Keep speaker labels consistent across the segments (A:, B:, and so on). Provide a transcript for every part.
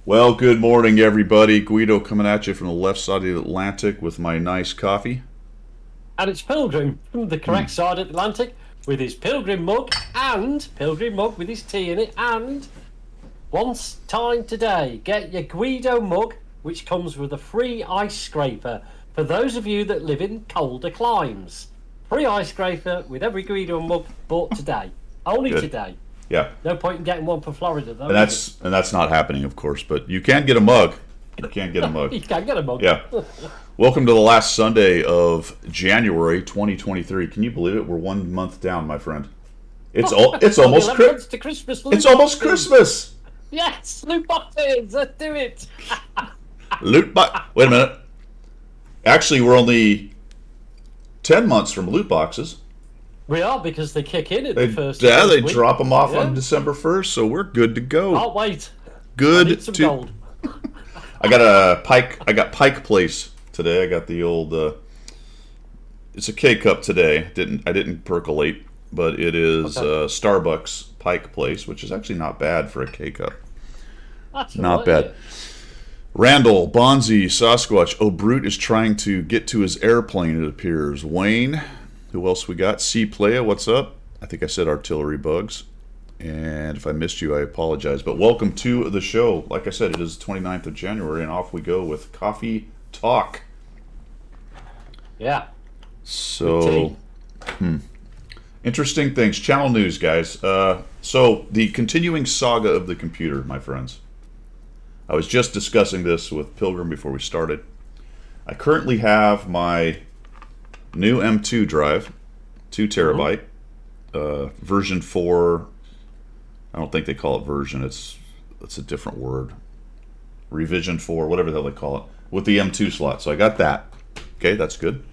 A: Well, good morning, everybody. Guido coming at you from the left side of the Atlantic with my nice coffee.
B: And it's Pilgrim from the correct side of the Atlantic with his Pilgrim mug with his tea in it. And once time today, get your Guido mug, which comes with a free ice scraper for those of you that live in colder climes. Free ice scraper with every Guido mug bought today. Only
A: Good.
B: today.
A: Yeah,
B: No point in getting one for Florida, though.
A: and that's not happening, of course. But you can get a mug. You can get a mug.
B: You can't get a mug.
A: Yeah. Welcome to the last Sunday of January 2023. Can you believe it? We're 1 month down, my friend. It's almost
B: 11 months to Christmas.
A: It's almost Christmas.
B: Yes, loot boxes. Let's do it.
A: Loot box. Wait a minute. Actually, we're only 10 months from loot boxes.
B: We are, because they kick in at
A: They
B: the first.
A: they
B: week.
A: drop them off
B: Yeah.
A: on December 1st, so we're good to go.
B: Can't wait. I
A: Good
B: need some
A: to.
B: gold.
A: I got Pike Place today. I got the old. It's a K cup today. I didn't percolate, but it is
B: Okay.
A: Starbucks Pike Place, which is actually not bad for a K cup.
B: That's
A: Not
B: all right,
A: bad.
B: yeah.
A: Randall, Bonzi, Sasquatch. Oh, Brute is trying to get to his airplane, it appears. Wayne, who else we got? C Playa, what's up? I think I said artillery bugs. And if I missed you, I apologize. But welcome to the show. Like I said, it is the 29th of January, and off we go with Coffee Talk.
B: Yeah.
A: So, interesting things. Channel news, guys. So, the continuing saga of the computer, my friends. I was just discussing this with Pilgrim before we started. I currently have my new M2 drive, 2 terabyte, version 4. I don't think they call it version. It's a different word. Revision 4, whatever the hell they call it, with the M2 slot. So I got that. Okay, that's good.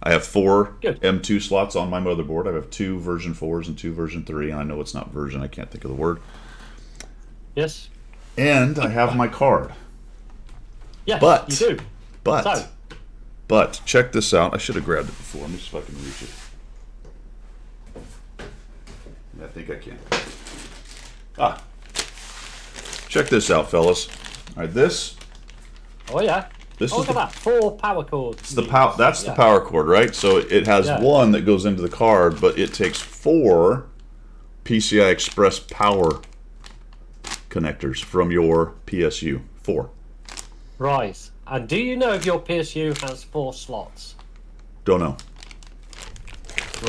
A: I have 4
B: Good.
A: M2 slots on my motherboard. I have 2 version 4s and 2 version 3, and I know it's not version. I can't think of the word.
B: Yes.
A: And I have my card.
B: Yes,
A: But-
B: you do.
A: But
B: So,
A: But check this out. I should have grabbed it before. Let me see if I can reach it. I think I can. Check this out, fellas. All right, this
B: oh yeah.
A: This
B: Oh,
A: is
B: look at that. 4 power cords.
A: is the power. That's the power cord, right? So it has
B: Yeah.
A: one that goes into the card, but it takes 4 PCI Express power connectors from your PSU. 4.
B: Right. And do you know if your PSU has 4 slots?
A: Don't know.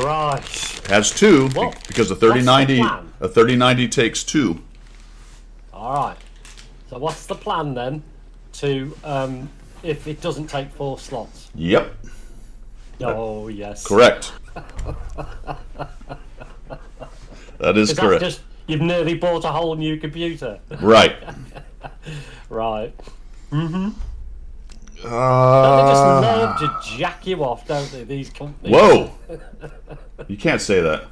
B: Right.
A: Has 2
B: What?
A: because a
B: What's the
A: 3090
B: plan?
A: a 3090 takes 2.
B: All right. So what's the plan then to if it doesn't take 4 slots?
A: Yep.
B: Oh yes.
A: Correct. That is
B: Is that
A: correct.
B: just you've nearly bought a whole new computer?
A: Right.
B: Right. Don't they just
A: Uh,
B: love to jack you off, don't they? These companies.
A: whoa. You can't say that.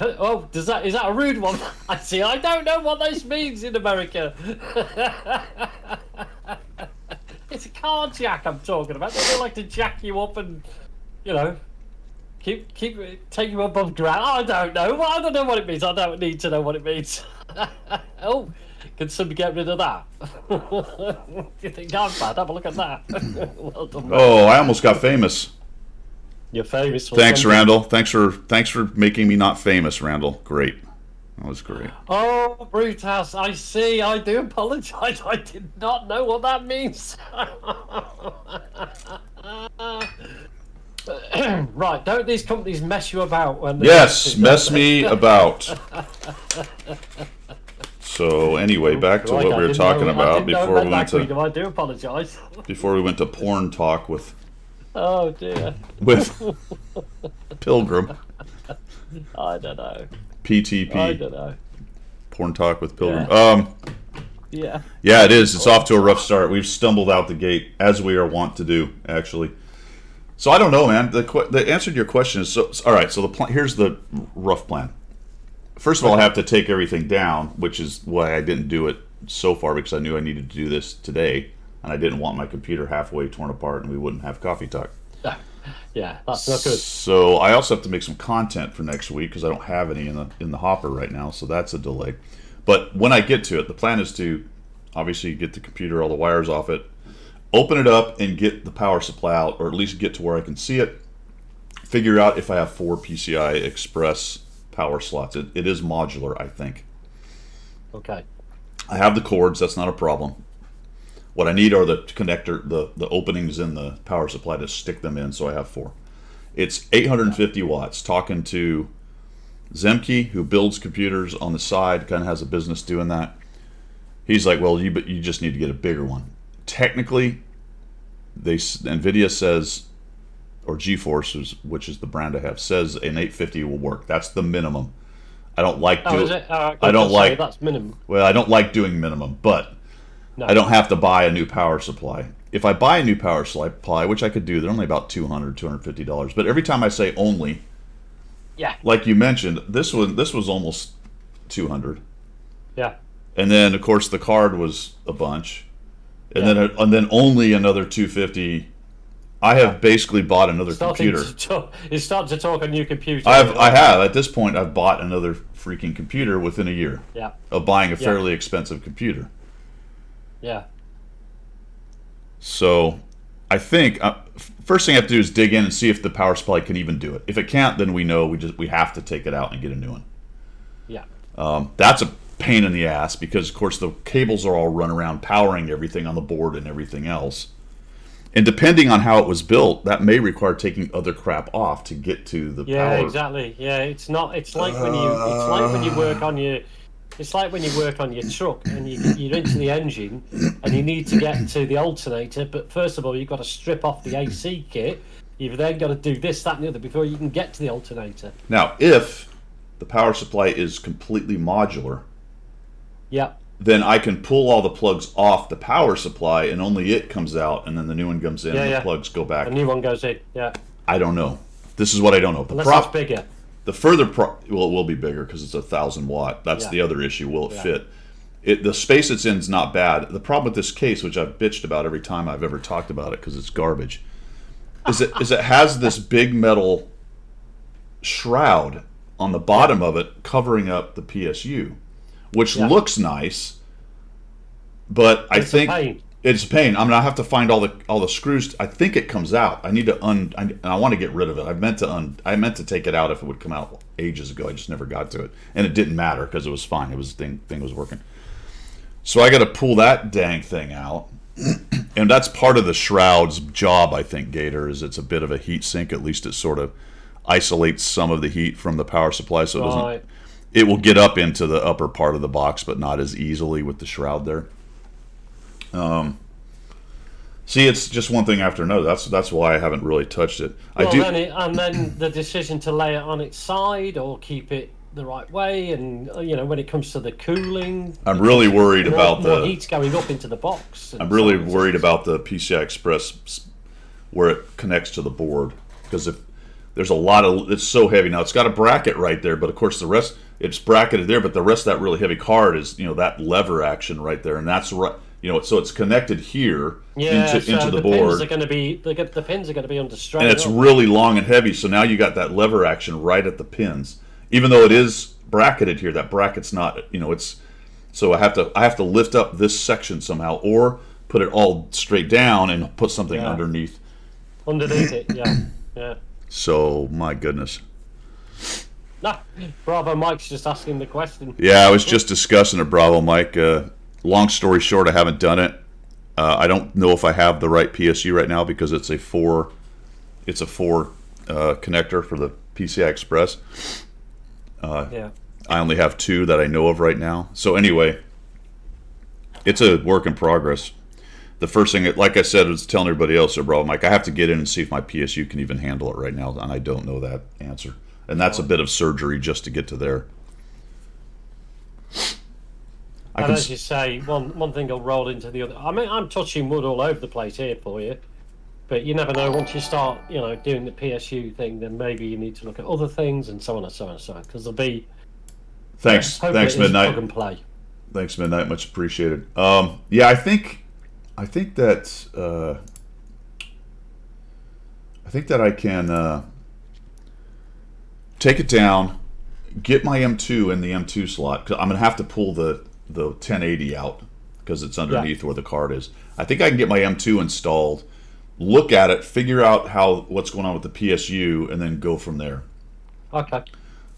B: Oh, is that a rude one? I see. I don't know what this means in America. It's a car jack I'm talking about. They like to jack you up and, keep take you above ground. I don't know. I don't know what it means. I don't need to know what it means. Oh, can somebody get rid of that? Do you think I'm bad? Have a look at that. Well done.
A: Oh, I almost got famous.
B: You're famous for
A: Thanks,
B: something.
A: Randall. Thanks for making me not famous, Randall. Great. That was great.
B: Oh, Brutus, I see. I do apologise. I did not know what that means. Right, don't these companies mess you about when they
A: Yes, mess me about. So anyway, back to
B: Right,
A: what
B: I
A: we were
B: didn't
A: talking
B: know- I
A: about
B: didn't know
A: before we
B: about
A: went
B: that,
A: to
B: Guido. I do apologise.
A: porn talk with
B: Oh dear.
A: Pilgrim.
B: I don't know. I
A: PTP.
B: don't know.
A: Porn talk with Pilgrim.
B: Yeah.
A: Yeah, it is. It's off to a rough start. We've stumbled out the gate, as we are wont to do, actually. So I don't know, man. The answer to your question is all right. So here's the rough plan. First of all, I have to take everything down, which is why I didn't do it so far, because I knew I needed to do this today, and I didn't want my computer halfway torn apart, and we wouldn't have coffee talk.
B: Yeah, that's not good.
A: So I also have to make some content for next week because I don't have any in the hopper right now. So that's a delay. But when I get to it, the plan is to obviously get the computer, all the wires off it, open it up and get the power supply out, or at least get to where I can see it. Figure out if I have 4 PCI Express power slots. It is modular, I think.
B: Okay.
A: I have the cords, that's not a problem. What I need are the connector, the openings in the power supply to stick them in, so I have 4. It's 850 watts. Talking to Zemke, who builds computers on the side, kind of has a business doing that. He's like, well, you just need to get a bigger one. Technically, NVIDIA says, or GeForce, which is the brand I have, says an 850 will work. That's the minimum. I don't like doing. I don't like.
B: That's minimum.
A: Well, I don't like doing minimum, but
B: No.
A: I don't have to buy a new power supply. If I buy a new power supply, which I could do, they're only about $200, $250. But every time I say only,
B: Yeah.
A: like you mentioned, this was almost 200,
B: Yeah.
A: and then of course the card was a bunch, and
B: Yeah.
A: then only another 250. I have basically bought another computer.
B: It's starting to talk a new computer.
A: I have at this point. I've bought another freaking computer within a year
B: Yeah.
A: of buying a fairly expensive computer.
B: Yeah.
A: So I think first thing I have to do is dig in and see if the power supply can even do it. If it can't, then we know we have to take it out and get a new one.
B: Yeah.
A: That's a pain in the ass because, of course, the cables are all run around powering everything on the board and everything else. And depending on how it was built, that may require taking other crap off to get to the
B: Yeah,
A: power.
B: exactly. Yeah, it's not. It's like when you work on your. It's like when you work on your truck and you're into the engine and you need to get to the alternator, but first of all you've got to strip off the AC kit. You've then got to do this, that, and the other before you can get to the alternator.
A: Now, if the power supply is completely modular,
B: Yeah.
A: then I can pull all the plugs off the power supply and only it comes out, and then the new one comes in and the plugs go back.
B: A new one goes in. Yeah.
A: I don't know. This is what I don't know.
B: Unless it's bigger.
A: The further well, it will be bigger because it's 1,000 watt. That's the other issue. Will it fit? The space it's in is not bad. The problem with this case, which I've bitched about every time I've ever talked about it because it's garbage, is it has this big metal shroud on the bottom of it covering up the PSU, which looks nice, but I think it's a pain. I have to find all the screws. I think it comes out. I need to and I want to get rid of it. I meant to take it out if it would come out ages ago. I just never got to it, and it didn't matter because it was fine. It was thing was working. So I got to pull that dang thing out, and that's part of the shroud's job. I think Gator is it's a bit of a heat sink. At least it sort of isolates some of the heat from the power supply, so it doesn't. It will get up into the upper part of the box, but not as easily with the shroud there. See, it's just one thing after another. That's why I haven't really touched it.
B: Then the decision to lay it on its side or keep it the right way, and when it comes to the cooling,
A: I'm really worried about
B: more heat's going up into the box.
A: I'm really worried about the PCI Express where it connects to the board, because if there's a lot of it's so heavy now. It's got a bracket right there, but of course the rest it's bracketed there, but the rest of that really heavy card is that lever action right there, and that's right. So it's connected here into the board.
B: Pins are going to be the pins are going to be under strain,
A: and it's really long and heavy. So now you got that lever action right at the pins, even though it is bracketed here. That bracket's not. It's so I have to lift up this section somehow, or put it all straight down and put something underneath.
B: Underneath it, yeah.
A: So my goodness.
B: Nah, Bravo Mike's just asking the question.
A: Yeah, I was just discussing it, Bravo Mike. Long story short, I haven't done it. I don't know if I have the right PSU right now because it's a four connector for the PCI Express. I only have 2 that I know of right now. So anyway, it's a work in progress. The first thing, like I said, was telling everybody else, Bravo Mike, I have to get in and see if my PSU can even handle it right now, and I don't know that answer. And that's a bit of surgery just to get to there.
B: And as you say, one thing will roll into the other. I mean, I'm touching wood all over the place here for you, but you never know. Once you start, doing the PSU thing, then maybe you need to look at other things and so on and so on and so on. Because there'll be.
A: Thanks, Midnight.
B: Plug and play.
A: Thanks, Midnight. Much appreciated. I think that I can take it down, get my M2 in the M2 slot, because I'm gonna have to pull the 1080 out because it's underneath where the card is. I think I can get my M2 installed, look at it, figure out what's going on with the PSU, and then go from there.
B: Okay.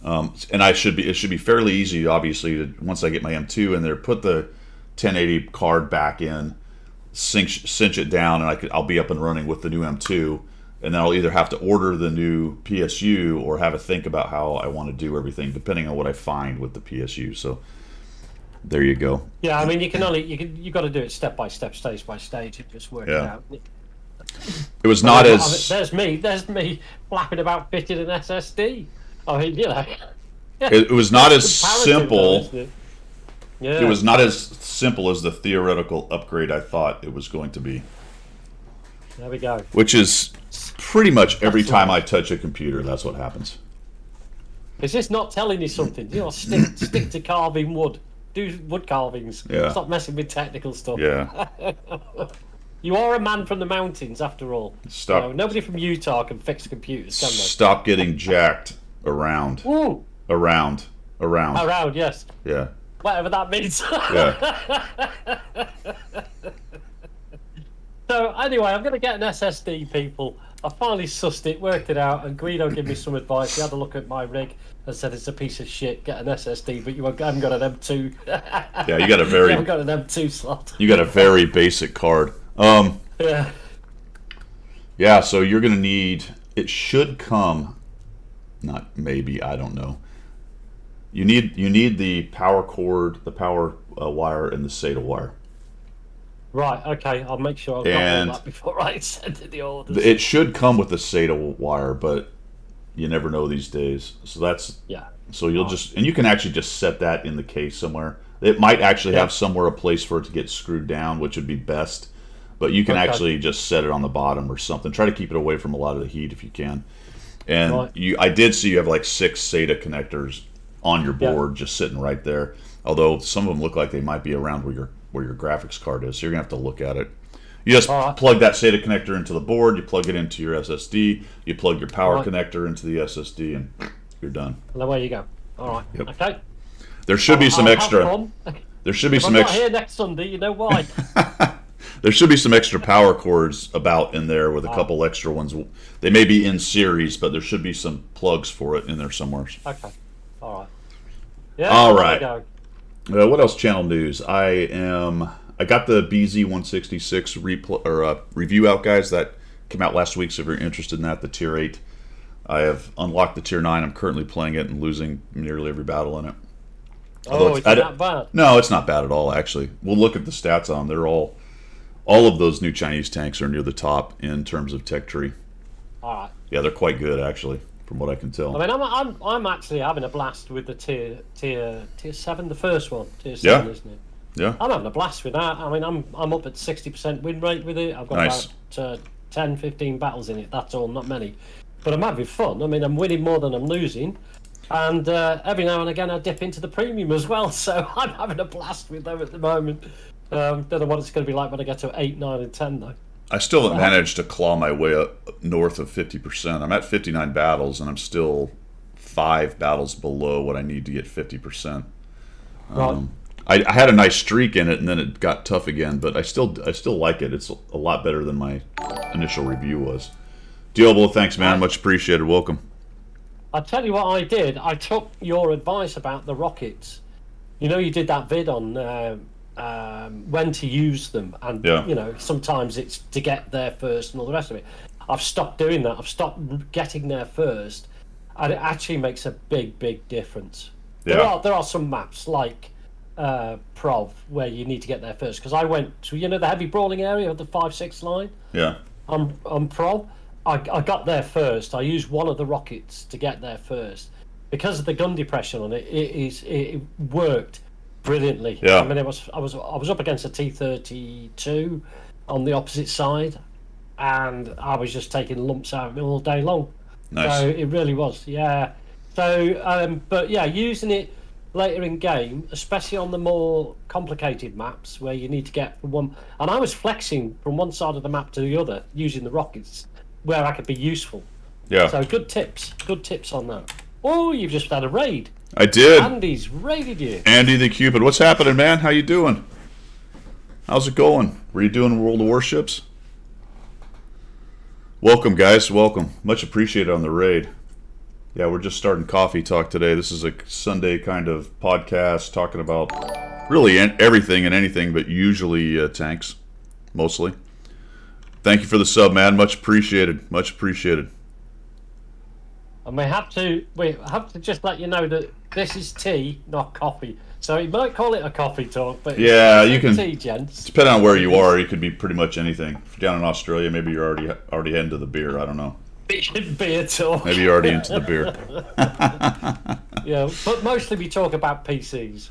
A: And it should be fairly easy, obviously, to once I get my M2 in there, put the 1080 card back in, cinch it down, and I'll be up and running with the new M2. And then I'll either have to order the new PSU or have a think about how I want to do everything, depending on what I find with the PSU. So there you go.
B: Yeah, I mean, you got to do it step by step, stage by stage, and just work it out.
A: It was not as.
B: There's me flapping about fitting an SSD. I mean,
A: It was not as simple.
B: Though,
A: it was not as simple as the theoretical upgrade I thought it was going to be.
B: There we go.
A: Which is pretty much every time I touch a computer, that's what happens.
B: Is this not telling you something? Stick to carving wood. Do wood carvings.
A: Yeah.
B: Stop messing with technical stuff.
A: Yeah.
B: You are a man from the mountains, after all.
A: Stop.
B: Nobody from Utah can fix computers, can they?
A: Stop getting jacked around.
B: Ooh.
A: Around.
B: Around, yes.
A: Yeah.
B: Whatever that means.
A: Yeah.
B: So anyway, I'm going to get an SSD, people. I finally sussed it, worked it out, and Guido gave me some advice. He had a look at my rig and said it's a piece of shit. Get an SSD, but you haven't got an M2.
A: Yeah, you got a very.
B: You haven't got an M2 slot.
A: You got a very basic card.
B: Yeah.
A: Yeah, so you're going to need. It should come. Not maybe, I don't know. You need the power cord, the power wire, and the SATA wire.
B: Right, okay, I'll make sure I've got all that before I send in the orders.
A: It should come with the SATA wire, but you never know these days. So that's So you'll and you can actually just set that in the case somewhere. It might actually have somewhere a place for it to get screwed down, which would be best. But you can actually just set it on the bottom or something. Try to keep it away from a lot of the heat if you can. And I did see you have like 6 SATA connectors on your board just sitting right there. Although some of them look like they might be around where your graphics card is. So you're going to have to look at it. You just plug that SATA connector into the board, you plug it into your SSD, you plug your power connector into the SSD, and you're done.
B: And away you go. All right.
A: Yep.
B: Okay.
A: There should be some extra. There should be some extra.
B: I'm not here next Sunday, you know why.
A: There should be some extra power cords about in there with a couple extra ones. They may be in series, but there should be some plugs for it in there somewhere.
B: Okay. All right. Yeah.
A: All right. What else? Channel news. I got the BZ166 review out, guys. That came out last week. So if you're interested in that, the Tier 8. I have unlocked the Tier 9. I'm currently playing it and losing nearly every battle in it.
B: It's not bad.
A: No, it's not bad at all. Actually, we'll look at the stats on them. They're all of those new Chinese tanks are near the top in terms of tech tree.
B: All right.
A: Yeah, they're quite good actually, from what I can tell.
B: I mean, I'm actually having a blast with the tier 7, the first one. Tier 7, isn't it?
A: Yeah.
B: I'm having a blast with that. I mean, I'm up at 60% win rate with it. I've got about 10, 15 battles in it. That's all, not many. But I'm having fun. I mean, I'm winning more than I'm losing. And every now and again I dip into the premium as well. So I'm having a blast with them at the moment. Don't know what it's going to be like when I get to 8, 9, and 10, though.
A: I still haven't managed to claw my way up north of 50%. I'm at 59 battles, and I'm still 5 battles below what I need to get 50%.
B: Right.
A: I had a nice streak in it, and then it got tough again. But I still like it. It's a lot better than my initial review was. Diablo, thanks, man. Much appreciated. Welcome.
B: I'll tell you what I did. I took your advice about the rockets. You know, you did that vid on when to use them, and you know, sometimes it's to get there first and all the rest of it. I've stopped doing that. I've stopped getting there first, and it actually makes a big difference. There are some maps like Prov where you need to get there first, because I went to, you know, the heavy brawling area of the 5-6 line.
A: Yeah.
B: On Prov, I got there first. I used one of the rockets to get there first because of the gun depression on it. It worked brilliantly.
A: Yeah.
B: I mean, I was up against a T-32 on the opposite side, and I was just taking lumps out of it all day long.
A: Nice.
B: So it really was, yeah. So, but yeah, using it later in game, especially on the more complicated maps where you need to get from one, and I was flexing from one side of the map to the other using the rockets where I could be useful.
A: Yeah.
B: So good tips on that. Oh, you've just had a raid.
A: I did.
B: Andy's raided you.
A: Andy the Cupid. What's happening, man? How you doing? How's it going? Were you doing World of Warships? Welcome, guys. Welcome. Much appreciated on the raid. Yeah, we're just starting coffee talk today. This is a Sunday kind of podcast talking about really everything and anything, but usually tanks, mostly. Thank you for the sub, man. Much appreciated. Much appreciated.
B: And we have to just let you know that this is tea, not coffee. So you might call it a coffee talk, but
A: yeah, you can.
B: Tea, gents.
A: Depending on where you are, it could be pretty much anything. If you're down in Australia, maybe you're already heading to the beer. I don't know.
B: Beer talk.
A: Maybe you're already into the beer.
B: Yeah, but mostly we talk about PCs.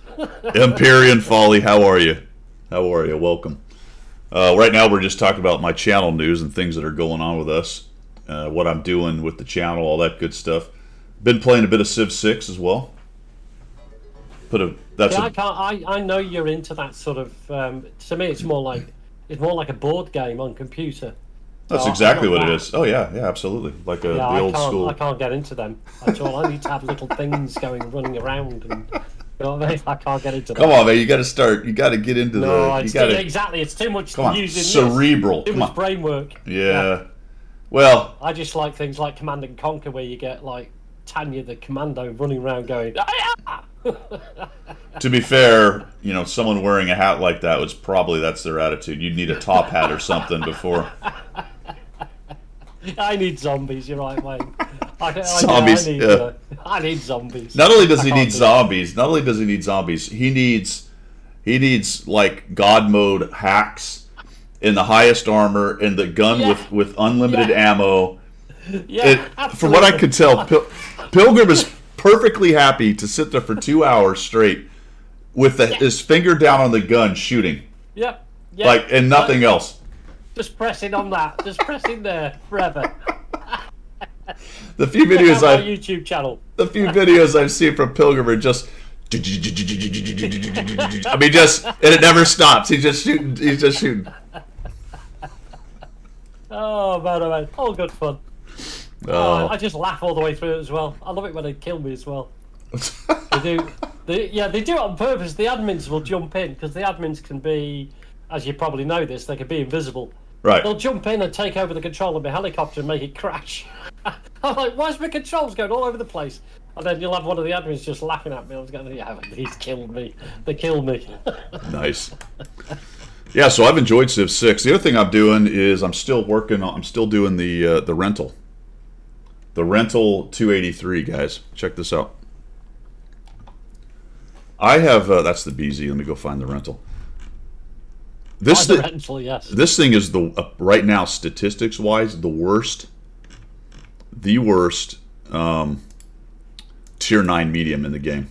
A: Empyrean Folly, how are you? How are you? Welcome. Right now, we're just talking about my channel news and things that are going on with us. What I'm doing with the channel, all that good stuff. Been playing a bit of Civ 6 as well.
B: I know you're into that sort of. To me, it's more like a board game on computer.
A: That's exactly what it is. Oh yeah, absolutely. Like the old school.
B: I can't get into them at all. I need to have little things running around, and you know what I mean. I can't get into them.
A: Come on, man! You got to start. You got to get into
B: exactly. It's too much using
A: cerebral.
B: Too much brain work.
A: Yeah. Well,
B: I just like things like Command and Conquer, where you get like Tanya the Commando running around going.
A: To be fair, someone wearing a hat like that that's their attitude. You'd need a top hat or something before.
B: I need zombies. You're right, Wayne.
A: Zombies.
B: I need zombies.
A: Not only does he need zombies, he needs like God mode hacks in the highest armor and the gun with unlimited ammo.
B: Yeah,
A: from what I could tell, Pilgrim is perfectly happy to sit there for 2 hours straight with his finger down on the gun shooting.
B: Yep.
A: And nothing else.
B: Just pressing on that. Just pressing there forever.
A: The few videos
B: on my YouTube channel.
A: The few videos I've seen from Pilgrim are just. I mean, and it never stops. He's just shooting.
B: Oh man, all good fun. I just laugh all the way through it as well. I love it when they kill me as well. They do it on purpose. The admins will jump in because the admins can be, as you probably know this, they can be invisible.
A: Right.
B: They'll jump in and take over the control of my helicopter and make it crash. I'm like, why's my controls going all over the place? And then you'll have one of the admins just laughing at me. I was going, yeah, he's killed me. They killed me.
A: Nice. Yeah, so I've enjoyed Civ 6. The other thing I'm doing is I'm still doing the rental. The rental 283, guys. Check this out. I have that's the BZ. Let me go find the rental. This thing is right now, statistics wise, the worst tier 9 medium in the game.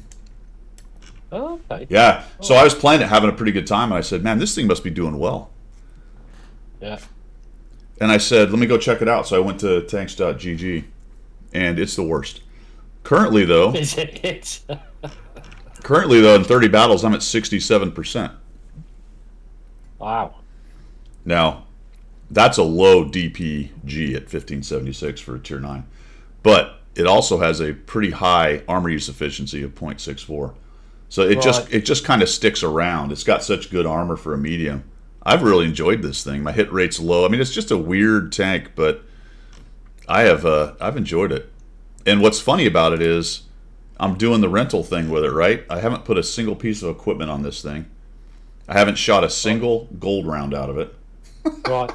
B: Oh, okay.
A: Yeah. So I was playing it, having a pretty good time, and I said, man, this thing must be doing well.
B: Yeah.
A: And I said, let me go check it out. So I went to tanks.gg, and it's the worst. Currently, though, in 30 battles, I'm at 67%.
B: Wow.
A: Now, that's a low DPG at 1576 for a tier 9. But it also has a pretty high armor use efficiency of 0.64. So it just kind of sticks around. It's got such good armor for a medium. I've really enjoyed this thing. My hit rate's low. I mean, it's just a weird tank, but I've enjoyed it. And what's funny about it is I'm doing the rental thing with it, right? I haven't put a single piece of equipment on this thing. I haven't shot a single gold round out of it.
B: Right.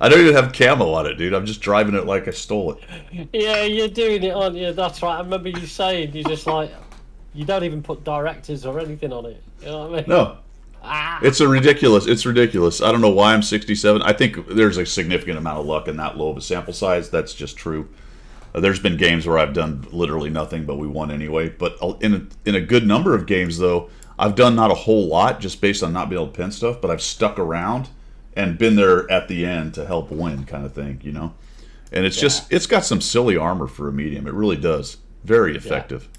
A: I don't even have camo on it, dude. I'm just driving it like I stole it.
B: Yeah, you're doing it, aren't you? That's right. I remember you saying you just like you don't even put directors or anything on it. You know what I mean?
A: No. It's ridiculous. I don't know why I'm 67. I think there's a significant amount of luck in that low of a sample size. That's just true. There's been games where I've done literally nothing, but we won anyway. But in a good number of games, though, I've done not a whole lot just based on not being able to pin stuff, but I've stuck around and been there at the end to help win, kind of thing, you know. And it's got some silly armor for a medium. It really does. Very effective. Yeah.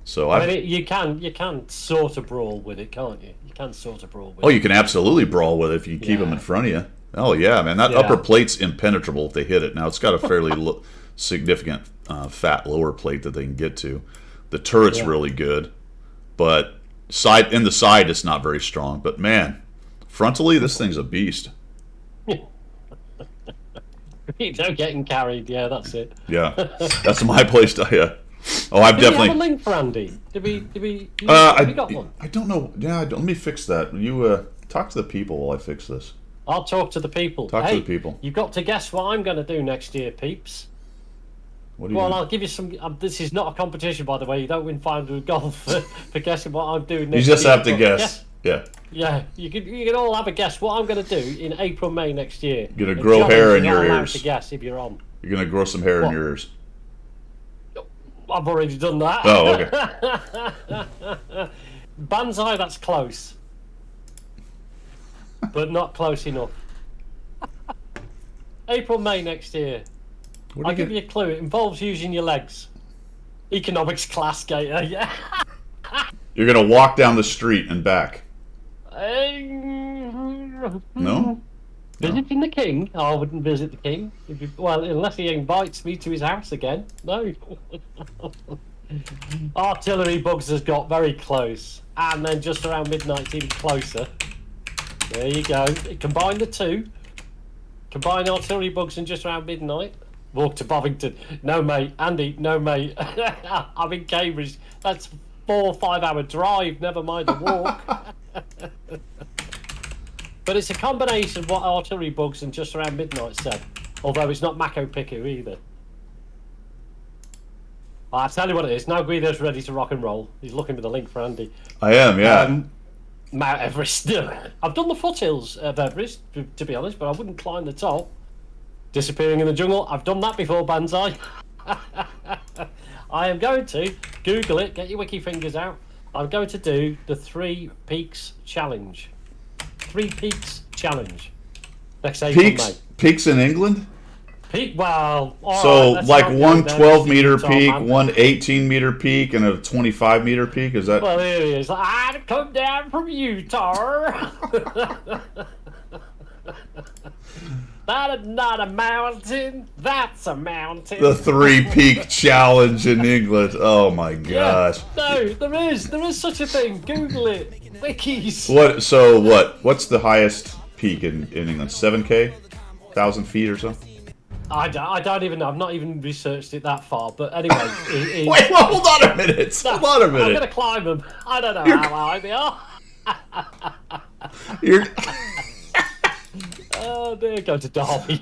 A: So
B: I mean, you can sort of brawl with it, can't you? You can sort of brawl with it.
A: Oh, you can absolutely brawl with it if you keep them in front of you. Oh yeah, man, that upper plate's impenetrable if they hit it. Now it's got a fairly significant fat lower plate that they can get to. The turret's really good, but in the side it's not very strong. But man, Frontally, this thing's a beast.
B: Getting carried. Yeah, that's it.
A: Yeah, that's my place to. Yeah. Oh, I've
B: Did
A: definitely.
B: we have a link for Andy? Did we? Have we got one?
A: I don't know. Yeah, let me fix that. You talk to the people while I fix this.
B: I'll talk to the people.
A: Talk to the people.
B: You've got to guess what I'm going to do next year, peeps.
A: What do you?
B: Well, I'll give you some. This is not a competition, by the way. You don't win 500 golf for guessing what I'm doing next
A: You just
B: year.
A: have to guess. Yeah.
B: Yeah, you can all have a guess what I'm going to do in April, May next year.
A: You're gonna grow hair in your
B: You're not allowed
A: ears.
B: to guess if you're on.
A: You're gonna grow some hair in your ears.
B: I've already done that.
A: Oh, okay.
B: Banzai, that's close, but not close enough. April, May next year.
A: What do
B: I'll give you a clue. It involves using your legs. Economics class, Gator. Yeah.
A: You're gonna walk down the street and back. No.
B: Visiting the king? I wouldn't visit the king. Well, unless he invites me to his house again. No. Artillery bugs has got very close. And then just around midnight, it's even closer. There you go. Combine the two. Combine artillery bugs and just around midnight. Walk to Bovington. No, mate. Andy, no, mate. I'm in Cambridge. That's 4 or 5 hour drive, never mind a walk. But it's a combination of what artillery bugs and just around midnight said. Although it's not Mako Piku either. I'll tell you what it is. Now Guido's ready to rock and roll. He's looking for the link for Andy.
A: I am. Yeah.
B: Mount Everest. I've done the foothills of Everest, to be honest, but I wouldn't climb the top. Disappearing in the jungle. I've done that before, Banzai. I am going to Google it. Get your wiki fingers out. I'm going to do the 3 Peaks Challenge. 3 Peaks Challenge. Next April, May.
A: Peaks in England.
B: Peak. Well, all
A: So
B: right,
A: like
B: let's not
A: one
B: go there.
A: 12-meter
B: It's all
A: peak,
B: man.
A: one 18-meter peak, and a 25-meter peak. Is that?
B: Well, here he is. I've come down from Utah. That is not a mountain. That's a mountain.
A: The 3-peak challenge in England. Oh my gosh.
B: No, there is. There is such a thing. Google it. Wikis.
A: What? So what? What's the highest peak in England? 7K, 1,000 feet or something?
B: I don't even know. I've not even researched it that far. But anyway.
A: Wait, well, hold on a minute. Hold on a
B: I'm going to
A: minute.
B: climb them. I don't know how high they are.
A: You're,
B: Oh, there go to Derby.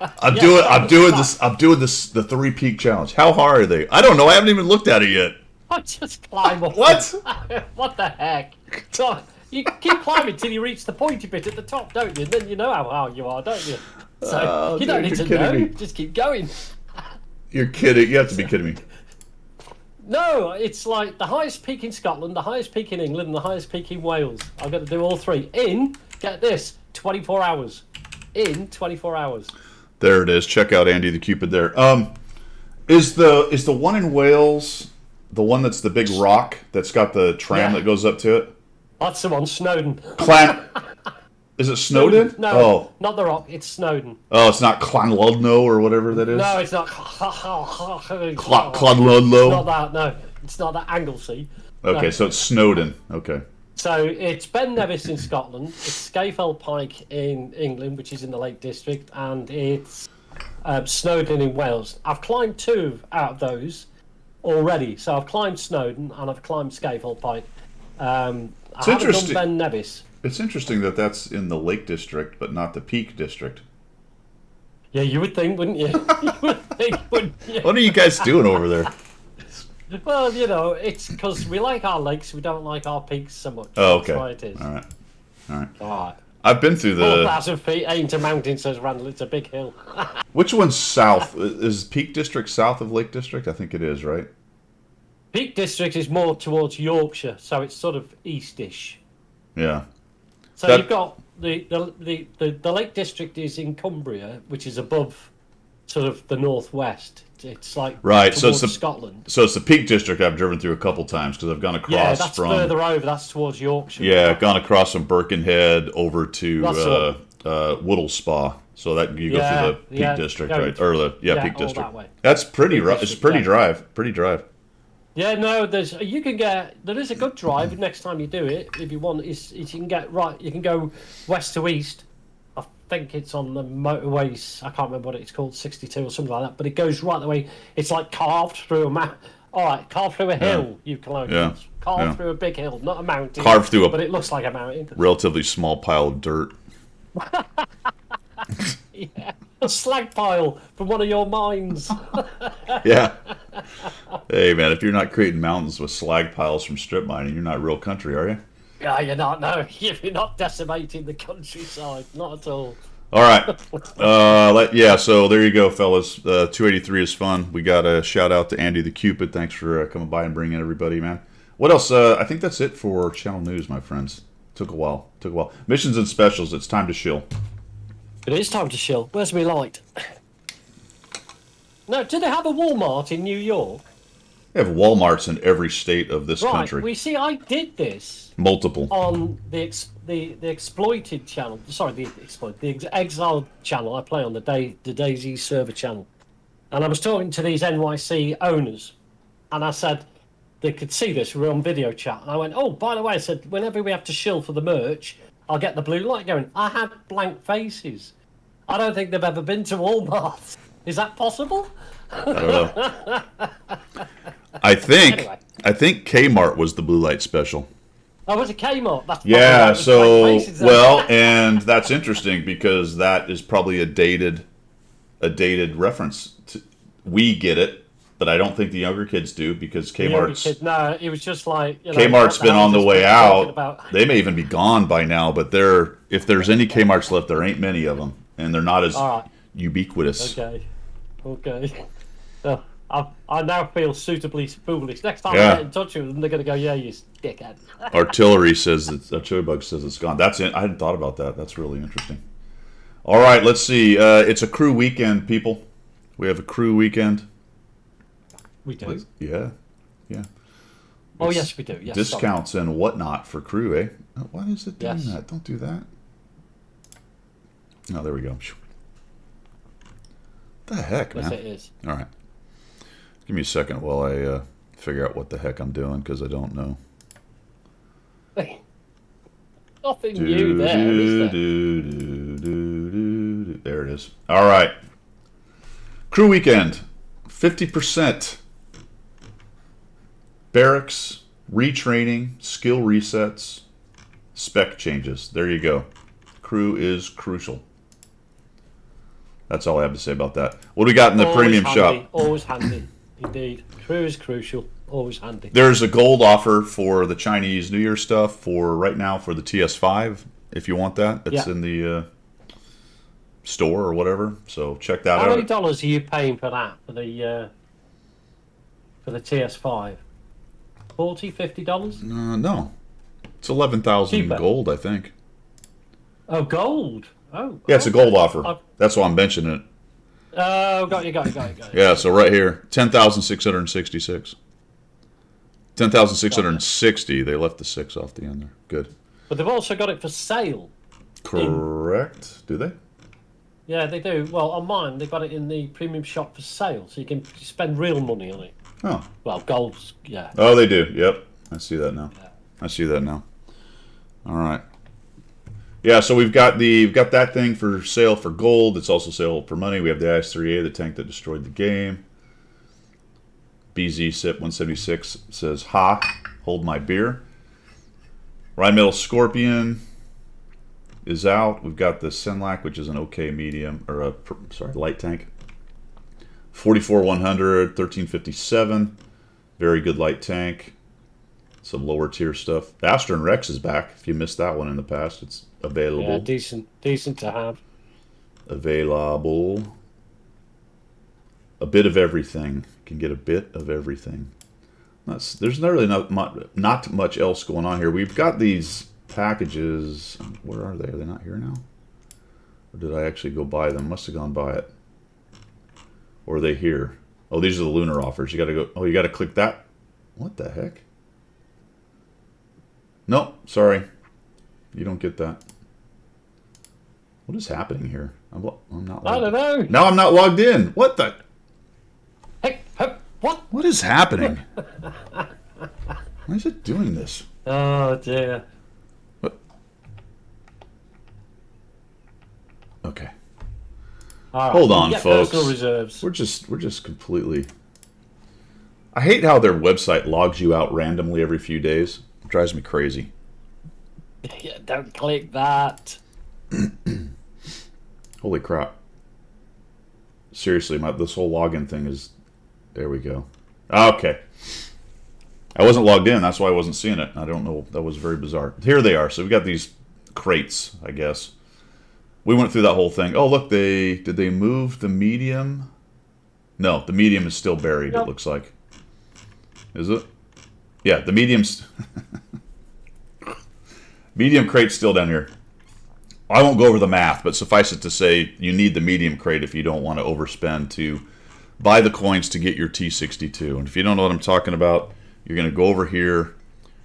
A: I'm doing this. The 3-peak challenge. How hard are they? I don't know. I haven't even looked at it yet.
B: I just climb up.
A: What?
B: What the heck? So, you keep climbing till you reach the pointy bit at the top, don't you? And then you know how high you are, don't you? So
A: Oh,
B: you don't
A: dude,
B: need to
A: you're
B: know.
A: kidding me.
B: Just keep going.
A: You're kidding. You have to be kidding me.
B: No, it's like the highest peak in Scotland, the highest peak in England, and the highest peak in Wales. I've got to do all 3 in, get this, 24 hours. In 24 hours.
A: There it is. Check out Andy the Cupid there. Is the one in Wales the one that's the big rock that's got the tram that goes up to it?
B: That's the one, Snowdon.
A: Is it Snowdon?
B: No,
A: Oh.
B: not the rock, it's Snowdon.
A: Oh, it's not Clonludno or whatever that is?
B: No, it's not.
A: Clonludno.
B: Not that, no. It's not that Anglesey.
A: Okay,
B: No.
A: so it's Snowdon. Okay.
B: So it's Ben Nevis in Scotland, it's Scafell Pike in England, which is in the Lake District, and it's Snowdon in Wales. I've climbed 2 out of those already. So I've climbed Snowdon and I've climbed Scafell Pike. I haven't done
A: interesting.
B: Ben Nevis.
A: It's interesting that that's in the Lake District, but not the Peak District.
B: Yeah, you would think, wouldn't you? You would think, wouldn't you?
A: What are you guys doing over there?
B: Well, you know, it's because we like our lakes, we don't like our peaks so much.
A: Oh, okay.
B: That's why it is.
A: All right. All right.
B: All right.
A: I've been through the.
B: 4,000 feet ain't a mountain, says Randall. It's a big hill.
A: Which one's south? Is Peak District south of Lake District? I think it is, right?
B: Peak District is more towards Yorkshire, so it's sort of eastish.
A: Yeah.
B: So
A: That-
B: you've got the Lake District is in Cumbria, which is above sort of the northwest. It's like
A: Right, so
B: towards
A: it's the-
B: Scotland.
A: So it's the Peak District I've driven through a couple times because I've gone across
B: Yeah, that's
A: from.
B: further over. That's towards Yorkshire.
A: Yeah, gone across from Birkenhead over to
B: That's
A: Whittle Spa. So that you go
B: Yeah,
A: through the Peak
B: yeah,
A: District,
B: go
A: right?
B: through-
A: Or the
B: yeah,
A: Peak
B: all
A: District.
B: that way.
A: That's pretty.
B: Peak
A: It's
B: District,
A: pretty
B: yeah.
A: drive. Pretty drive.
B: Yeah, no, there is a good drive next time you do it. If you want, is you can get right. You can go west to east. I think it's on the motorways. I can't remember what it's called, 62 or something like that. But it goes right the way. It's like carved through a map. All right, carved through a hill. You colonials. Carved through a big hill, not a mountain.
A: Carved through
B: but it looks like a mountain.
A: relatively small pile of dirt.
B: Yeah, a slag pile from one of your mines.
A: Yeah. Hey, man, if you're not creating mountains with slag piles from strip mining, you're not real country, are you?
B: Yeah, you're not. No, you're not decimating the countryside. Not at all.
A: All right. Yeah, so there you go, fellas. 283 is fun. We got a shout out to Andy the Cupid. Thanks for coming by and bringing everybody, man. What else? I think that's it for channel news, my friends. Took a while. Missions and specials. It's time to shill.
B: It is time to chill. Where's my light? No, do they have a Walmart in New York?
A: They have Walmarts in every state of this country.
B: We see. I did this
A: Multiple.
B: on the exploited channel. Sorry, the exiled channel. I play on the DayZ server channel, and I was talking to these NYC owners, and I said they could see this. We were on video chat, and I went, "Oh, by the way," I said, "whenever we have to shill for the merch, I'll get the blue light going." I had blank faces. I don't think they've ever been to Walmart. Is that possible?
A: I don't know. I think Kmart was the blue light special.
B: Oh, was it Kmart? That's
A: Yeah, so well, and that's interesting because that is probably a dated reference. We get it, but I don't think the younger kids do because Kmart's.
B: No, it was just like
A: Kmart's been on the way out. They may even be gone by now, but if there's any Kmart's left, there ain't many of them, and they're not as ubiquitous.
B: Okay. So, I now feel suitably foolish. Next time I get in touch with them, they're going to go, "Yeah, you dickhead."
A: Artillery Bug says it's gone. That's it. I hadn't thought about that. That's really interesting. All right, let's see. It's a crew weekend, people. We have a crew weekend.
B: We do.
A: Yeah.
B: Oh, yes, we do. Yes,
A: discounts and whatnot for crew, eh? Why is it doing that? Don't do that. Oh, there we go. What the heck, man?
B: Yes, it is.
A: All right. Give me a second while I figure out what the heck I'm doing because I don't know.
B: Nothing new there, is there?
A: There it is. All right. Crew weekend. 50%. Barracks, retraining, skill resets, spec changes. There you go. Crew is crucial. That's all I have to say about that. What do we got in the premium shop?
B: Always handy, indeed. Crew is crucial. Always handy.
A: There's a gold offer for the Chinese New Year stuff for right now for the TS5. If you want that, it's in the store or whatever. So check that out.
B: How many dollars are you paying for that for the TS5? $40, $50?
A: No, it's 11,000 gold, I think.
B: Oh, gold. Oh,
A: yeah, it's a gold offer. That's why I'm mentioning it.
B: Oh, got you.
A: Yeah, so right here, 10,666. 10,660. They left the 6 off the end there. Good.
B: But they've also got it for sale.
A: Correct. Do they?
B: Yeah, they do. Well, on mine, they've got it in the premium shop for sale, so you can spend real money on it.
A: Oh.
B: Well, gold's, yeah.
A: Oh, they do. Yep. I see that now. I see that now. All right. Yeah, so we've got that thing for sale for gold. It's also sale for money. We have the IS-3A, the tank that destroyed the game. BZ SIP 176 says, "Ha, hold my beer." Rheinmetall Scorpion is out. We've got the Senlac, which is an okay medium, or light tank. 44-100, 1357. Very good light tank. Some lower tier stuff. The Astron Rex is back. If you missed that one in the past, it's available.
B: Yeah, decent to have.
A: Available. A bit of everything. You can get a bit of everything. There's really not much else going on here. We've got these packages. Where are they? Are they not here now? Or did I actually go buy them? Must have gone by it. Or are they here? Oh, these are the lunar offers. You got to go. Oh, you got to click that. What the heck? No, sorry. You don't get that. What is happening here? I'm not.
B: I don't know.
A: Now I'm not logged in. What the?
B: Hey, What?
A: What is happening? Why is it doing this?
B: Oh dear.
A: What? Okay.
B: All right,
A: Hold
B: we'll
A: on,
B: get
A: folks.
B: Personal reserves.
A: We're just completely. I hate how their website logs you out randomly every few days. It drives me crazy.
B: Yeah, don't click that.
A: Holy crap. Seriously, this whole login thing is... There we go. Okay. I wasn't logged in, that's why I wasn't seeing it. I don't know, that was very bizarre. Here they are, so we got these crates, I guess. We went through that whole thing. Oh, look, did they move the medium? No, the medium is still buried,
B: Nope.
A: It looks like. Is it? Yeah, the medium's... medium crate's still down here. I won't go over the math, but suffice it to say, you need the medium crate if you don't want to overspend to buy the coins to get your T62. And if you don't know what I'm talking about, you're going to go over here.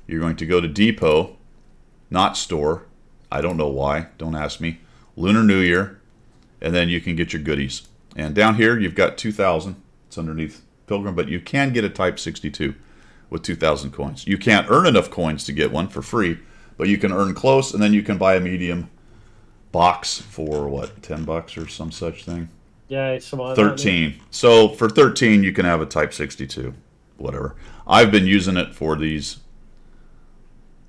A: You're going to go to Depot, not Store. I don't know why. Don't ask me. Lunar New Year. And then you can get your goodies. And down here, you've got 2,000. It's underneath Pilgrim, but you can get a Type 62 with 2,000 coins. You can't earn enough coins to get one for free, but you can earn close, and then you can buy a medium box for what, $10 or some such thing?
B: Yeah, it's something like that,
A: 13. So for 13 you can have a Type 62. Whatever. I've been using it for these.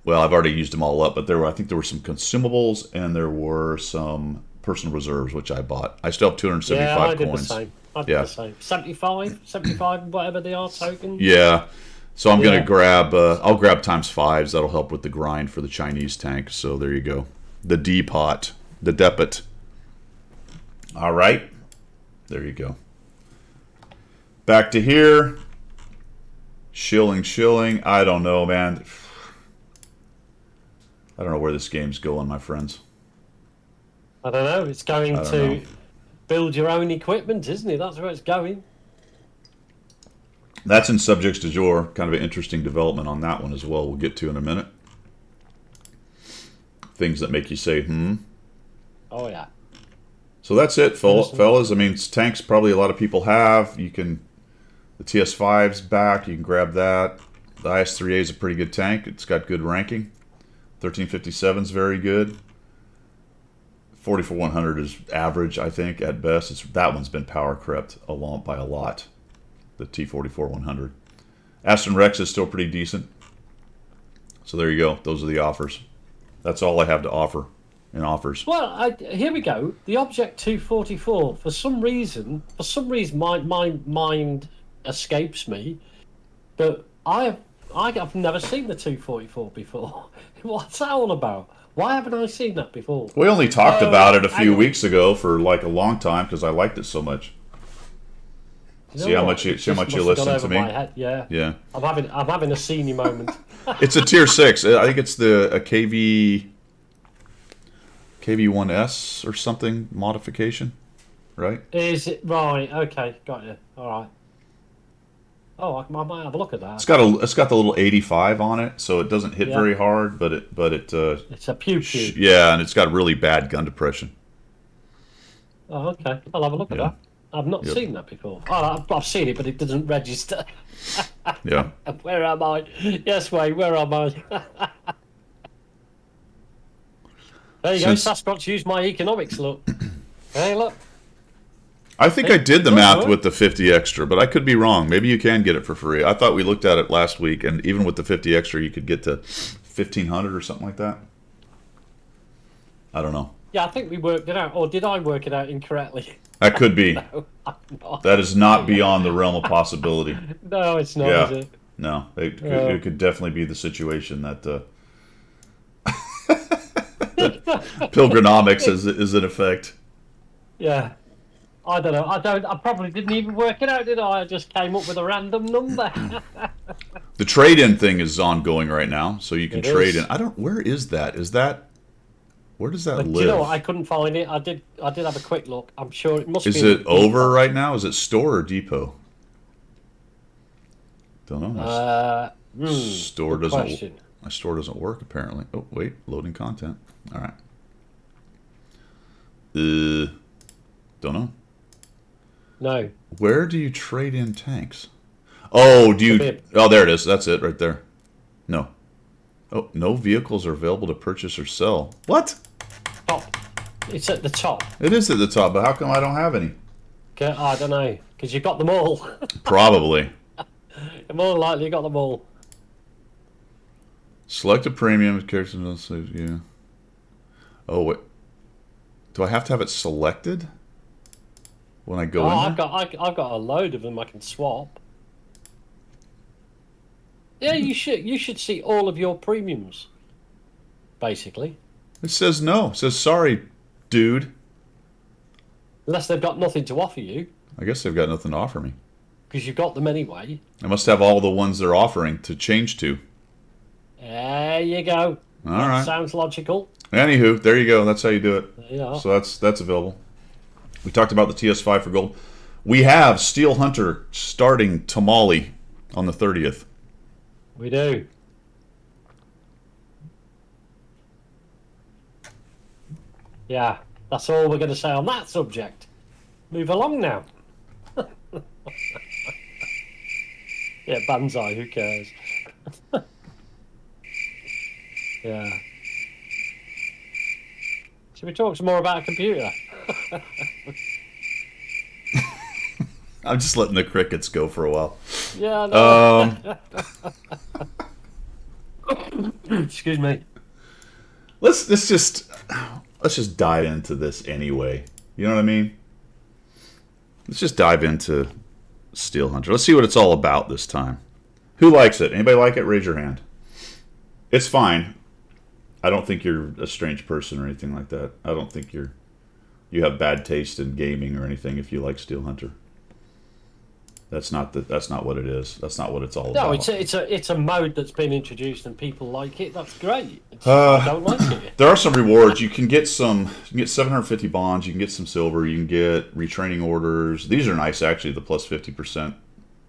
A: Well, I've already used them all up, but I think there were some consumables and there were some personal reserves which I bought. I still have 275
B: yeah, I did
A: coins.
B: the same. I did
A: Yeah.
B: the same. 75, whatever they are, tokens.
A: Yeah. So I'm going
B: Yeah.
A: to grab I'll grab ×5s. That'll help with the grind for the Chinese tank. So there you go. The depot. The depot. All right. There you go. Back to here. Shilling. I don't know, man. I don't know where this game's going, my friends.
B: I don't know. It's going
A: I don't
B: to
A: know.
B: build your own equipment, isn't it? That's where it's going.
A: That's in Subjects du Jour. Kind of an interesting development on that one as well. We'll get to in a minute. Things that make you say, hmm.
B: Oh yeah.
A: So that's it, fellas. I mean, tanks probably a lot of people have. You can, the TS5's back. You can grab that. The IS-3A is a pretty good tank. It's got good ranking. 1357's very good. 44-100 is average, I think, at best. That one's been power crept by a lot. The T44-100. Aston Rex is still pretty decent. So there you go. Those are the offers. That's all I have to offer in offers.
B: Well, here we go. The Object 244. For some reason, my mind escapes me. But I have never seen the 244 before. What's that all about? Why haven't I seen that before?
A: We only talked about it a
B: hang
A: few
B: on.
A: weeks ago for like a long time because I liked it so much.
B: You know
A: See how
B: what?
A: much you
B: It just must have
A: listen
B: gone
A: to
B: over
A: me?
B: my head. Yeah.
A: Yeah,
B: I'm having a senior moment.
A: it's a tier 6. I think it's a KV1S or something modification, right?
B: Is it right? Okay, got you. All right. Oh, I might have a look at that.
A: It's got the little 85 on it, so it doesn't hit
B: Yeah.
A: very hard, but it
B: It's a pew pew.
A: yeah, and it's got really bad gun depression.
B: Oh, okay. I'll have a look at
A: Yeah.
B: that. I've not
A: Yep.
B: seen that before. Oh, I've seen it, but it doesn't register.
A: Yeah.
B: Where am I? Yes, Wayne, where am I? There you go.
A: Since-
B: Sasquatch used my economics. Look. Hey, look.
A: I think I did the
B: Good
A: math
B: work.
A: with the 50 extra, but I could be wrong. Maybe you can get it for free. I thought we looked at it last week, and even with the 50 extra, you could get to 1,500 or something like that. I don't know.
B: Yeah, I think we worked it out. Or did I work it out incorrectly?
A: That could be.
B: I'm not.
A: That is not beyond the realm of possibility.
B: No, it's not,
A: Yeah.
B: is it?
A: No, it
B: Yeah.
A: could definitely be the situation that Pilgronomics is in effect.
B: Yeah. I don't know. I probably didn't even work it out, did I? I just came up with a random number.
A: The trade-in thing is ongoing right now, so you can
B: It
A: trade
B: is.
A: in. Where is that? Where does that
B: But
A: live?
B: do you know what? I couldn't find it. I did have a quick look. I'm sure it must
A: Is
B: be.
A: it over right now? Is it store or depot? Don't know. Store
B: good
A: doesn't.
B: question.
A: My store doesn't work apparently. Oh wait, loading content. All right. Don't know.
B: No.
A: Where do you trade in tanks? Oh, do you?
B: bib.
A: Oh, there it is. That's it right there. No. Oh, no vehicles are available to purchase or sell. What?
B: Top. It's at the top.
A: It is at the top, but how come I don't have any?
B: Okay, I don't know, because you got them all.
A: Probably.
B: More likely you got them all.
A: Select a premium character. Yeah. Oh wait. Do I have to have it selected when I go
B: Oh,
A: in there?
B: I've got a load of them I can swap. Yeah, you should see all of your premiums. Basically,
A: It says no. It says sorry, dude.
B: unless they've got nothing to offer you,
A: I guess they've got nothing to offer me.
B: because you've got them anyway.
A: I must have all the ones they're offering to change to.
B: There you go.
A: All
B: That
A: right.
B: sounds logical.
A: Anywho, there you go. That's how you do it.
B: There you are.
A: So that's available. We talked about the TS5 for gold. We have Steel Hunter starting Tamale on the 30th.
B: We do. Yeah, that's all we're going to say on that subject. Move along now. Yeah, Banzai, who cares? Yeah. Should we talk some more about a computer?
A: I'm just letting the crickets go for a while.
B: Yeah, no. Excuse me.
A: Let's just dive into this anyway. You know what I mean? Let's just dive into Steel Hunter. Let's see what it's all about this time. Who likes it? Anybody like it? Raise your hand. It's fine. I don't think you're a strange person or anything like that. I don't think you have bad taste in gaming or anything if you like Steel Hunter. That's not what it is. That's not what it's all
B: No,
A: about.
B: it's a mode that's been introduced and people like it. That's great. I don't like it.
A: There are some rewards. You can get 750 bonds. You can get some silver. You can get retraining orders. These are nice, actually, the plus 50%,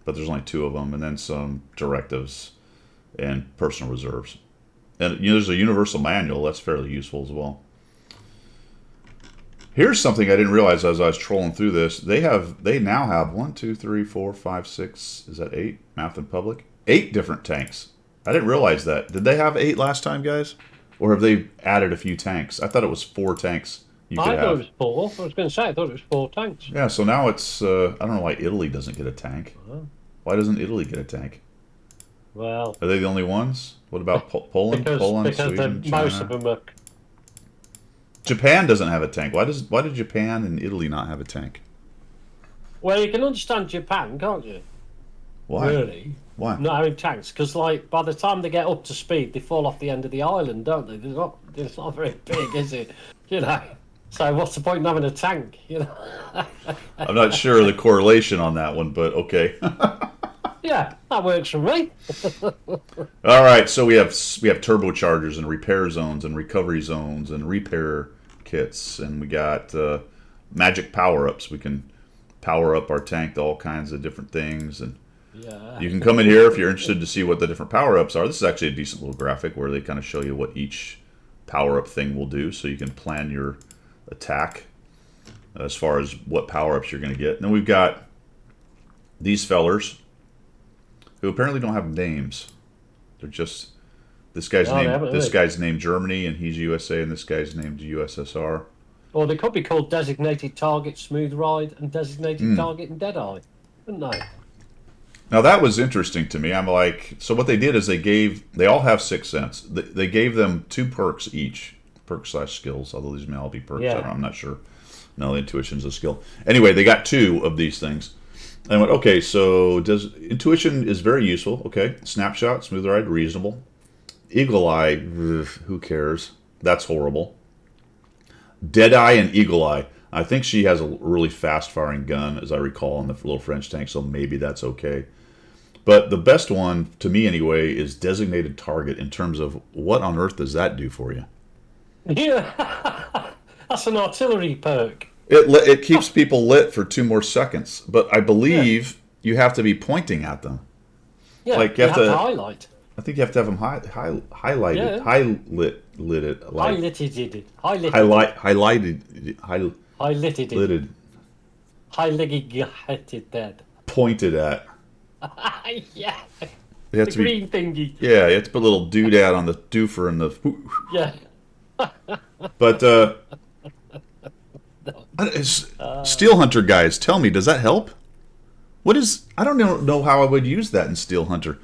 A: but there's only 2 of them, and then some directives and personal reserves. And there's a universal manual. That's fairly useful as well. Here's something I didn't realize as I was trolling through this. They now have 1, 2, 3, 4, 5, 6. Is that 8? Math in public. 8 different tanks. I didn't realize that. Did they have 8 last time, guys? Or have they added a few tanks? I thought it was 4 tanks you could
B: I thought it
A: have.
B: was 4. I was going to say, I thought it was 4 tanks.
A: Yeah, so now it's... I don't know why Italy doesn't get a tank. Why doesn't Italy get a tank?
B: Well,
A: Are they the only ones? What about Poland? Poland,
B: because
A: Sweden,
B: most
A: China?
B: of them are.
A: Japan doesn't have a tank. Why did Japan and Italy not have a tank?
B: Well, you can understand Japan, can't you?
A: Why?
B: Really?
A: Why?
B: Not having tanks, because like by the time they get up to speed, they fall off the end of the island, don't they? It's not very big, is it? You know. So what's the point in having a tank? You know.
A: I'm not sure of the correlation on that one, but okay.
B: Yeah, that works for me.
A: All right, so we have turbochargers and repair zones and recovery zones and repair kits, and we got magic power-ups. We can power up our tank to all kinds of different things, and
B: Yeah.
A: you can come in here if you're interested to see what the different power-ups are. This is actually a decent little graphic where they kind of show you what each power-up thing will do, so you can plan your attack as far as what power-ups you're going to get. And then we've got these fellers who apparently don't have names. They're just this guy's named Germany and he's USA, and this guy's named USSR.
B: Or they could be called designated target Smooth Ride and designated target and Deadeye, wouldn't they?
A: Now that was interesting to me. I'm like, so what they did is they all have 6 cents. They gave them 2 perks each, perk/skills. Although these may all be perks,
B: Yeah.
A: I'm not sure. No, intuition's a skill. Anyway, they got 2 of these things. And I went, okay, so intuition is very useful. Okay, snapshot, smooth ride, reasonable. Eagle eye, ugh, who cares? That's horrible. Deadeye and Eagle eye. I think she has a really fast-firing gun, as I recall, in the little French tank, so maybe that's okay. But the best one, to me anyway, is designated target in terms of what on earth does that do for you?
B: Yeah, that's an artillery perk.
A: It keeps people lit for 2 more seconds, but I believe you have to be pointing at them.
B: Yeah,
A: Like,
B: you have to highlight.
A: I think you have to have them highlighted,
B: Yeah.
A: highlighted, it, like
B: Highlighted.
A: lighted,
B: Highlighted.
A: pointed at.
B: Yeah,
A: They have
B: the
A: to be.
B: green thingy.
A: Yeah, you have to put a little doodad on the doofer and the.
B: Yeah.
A: But Steel Hunter guys, tell me, does that help? What is? I don't know how I would use that in Steel Hunter.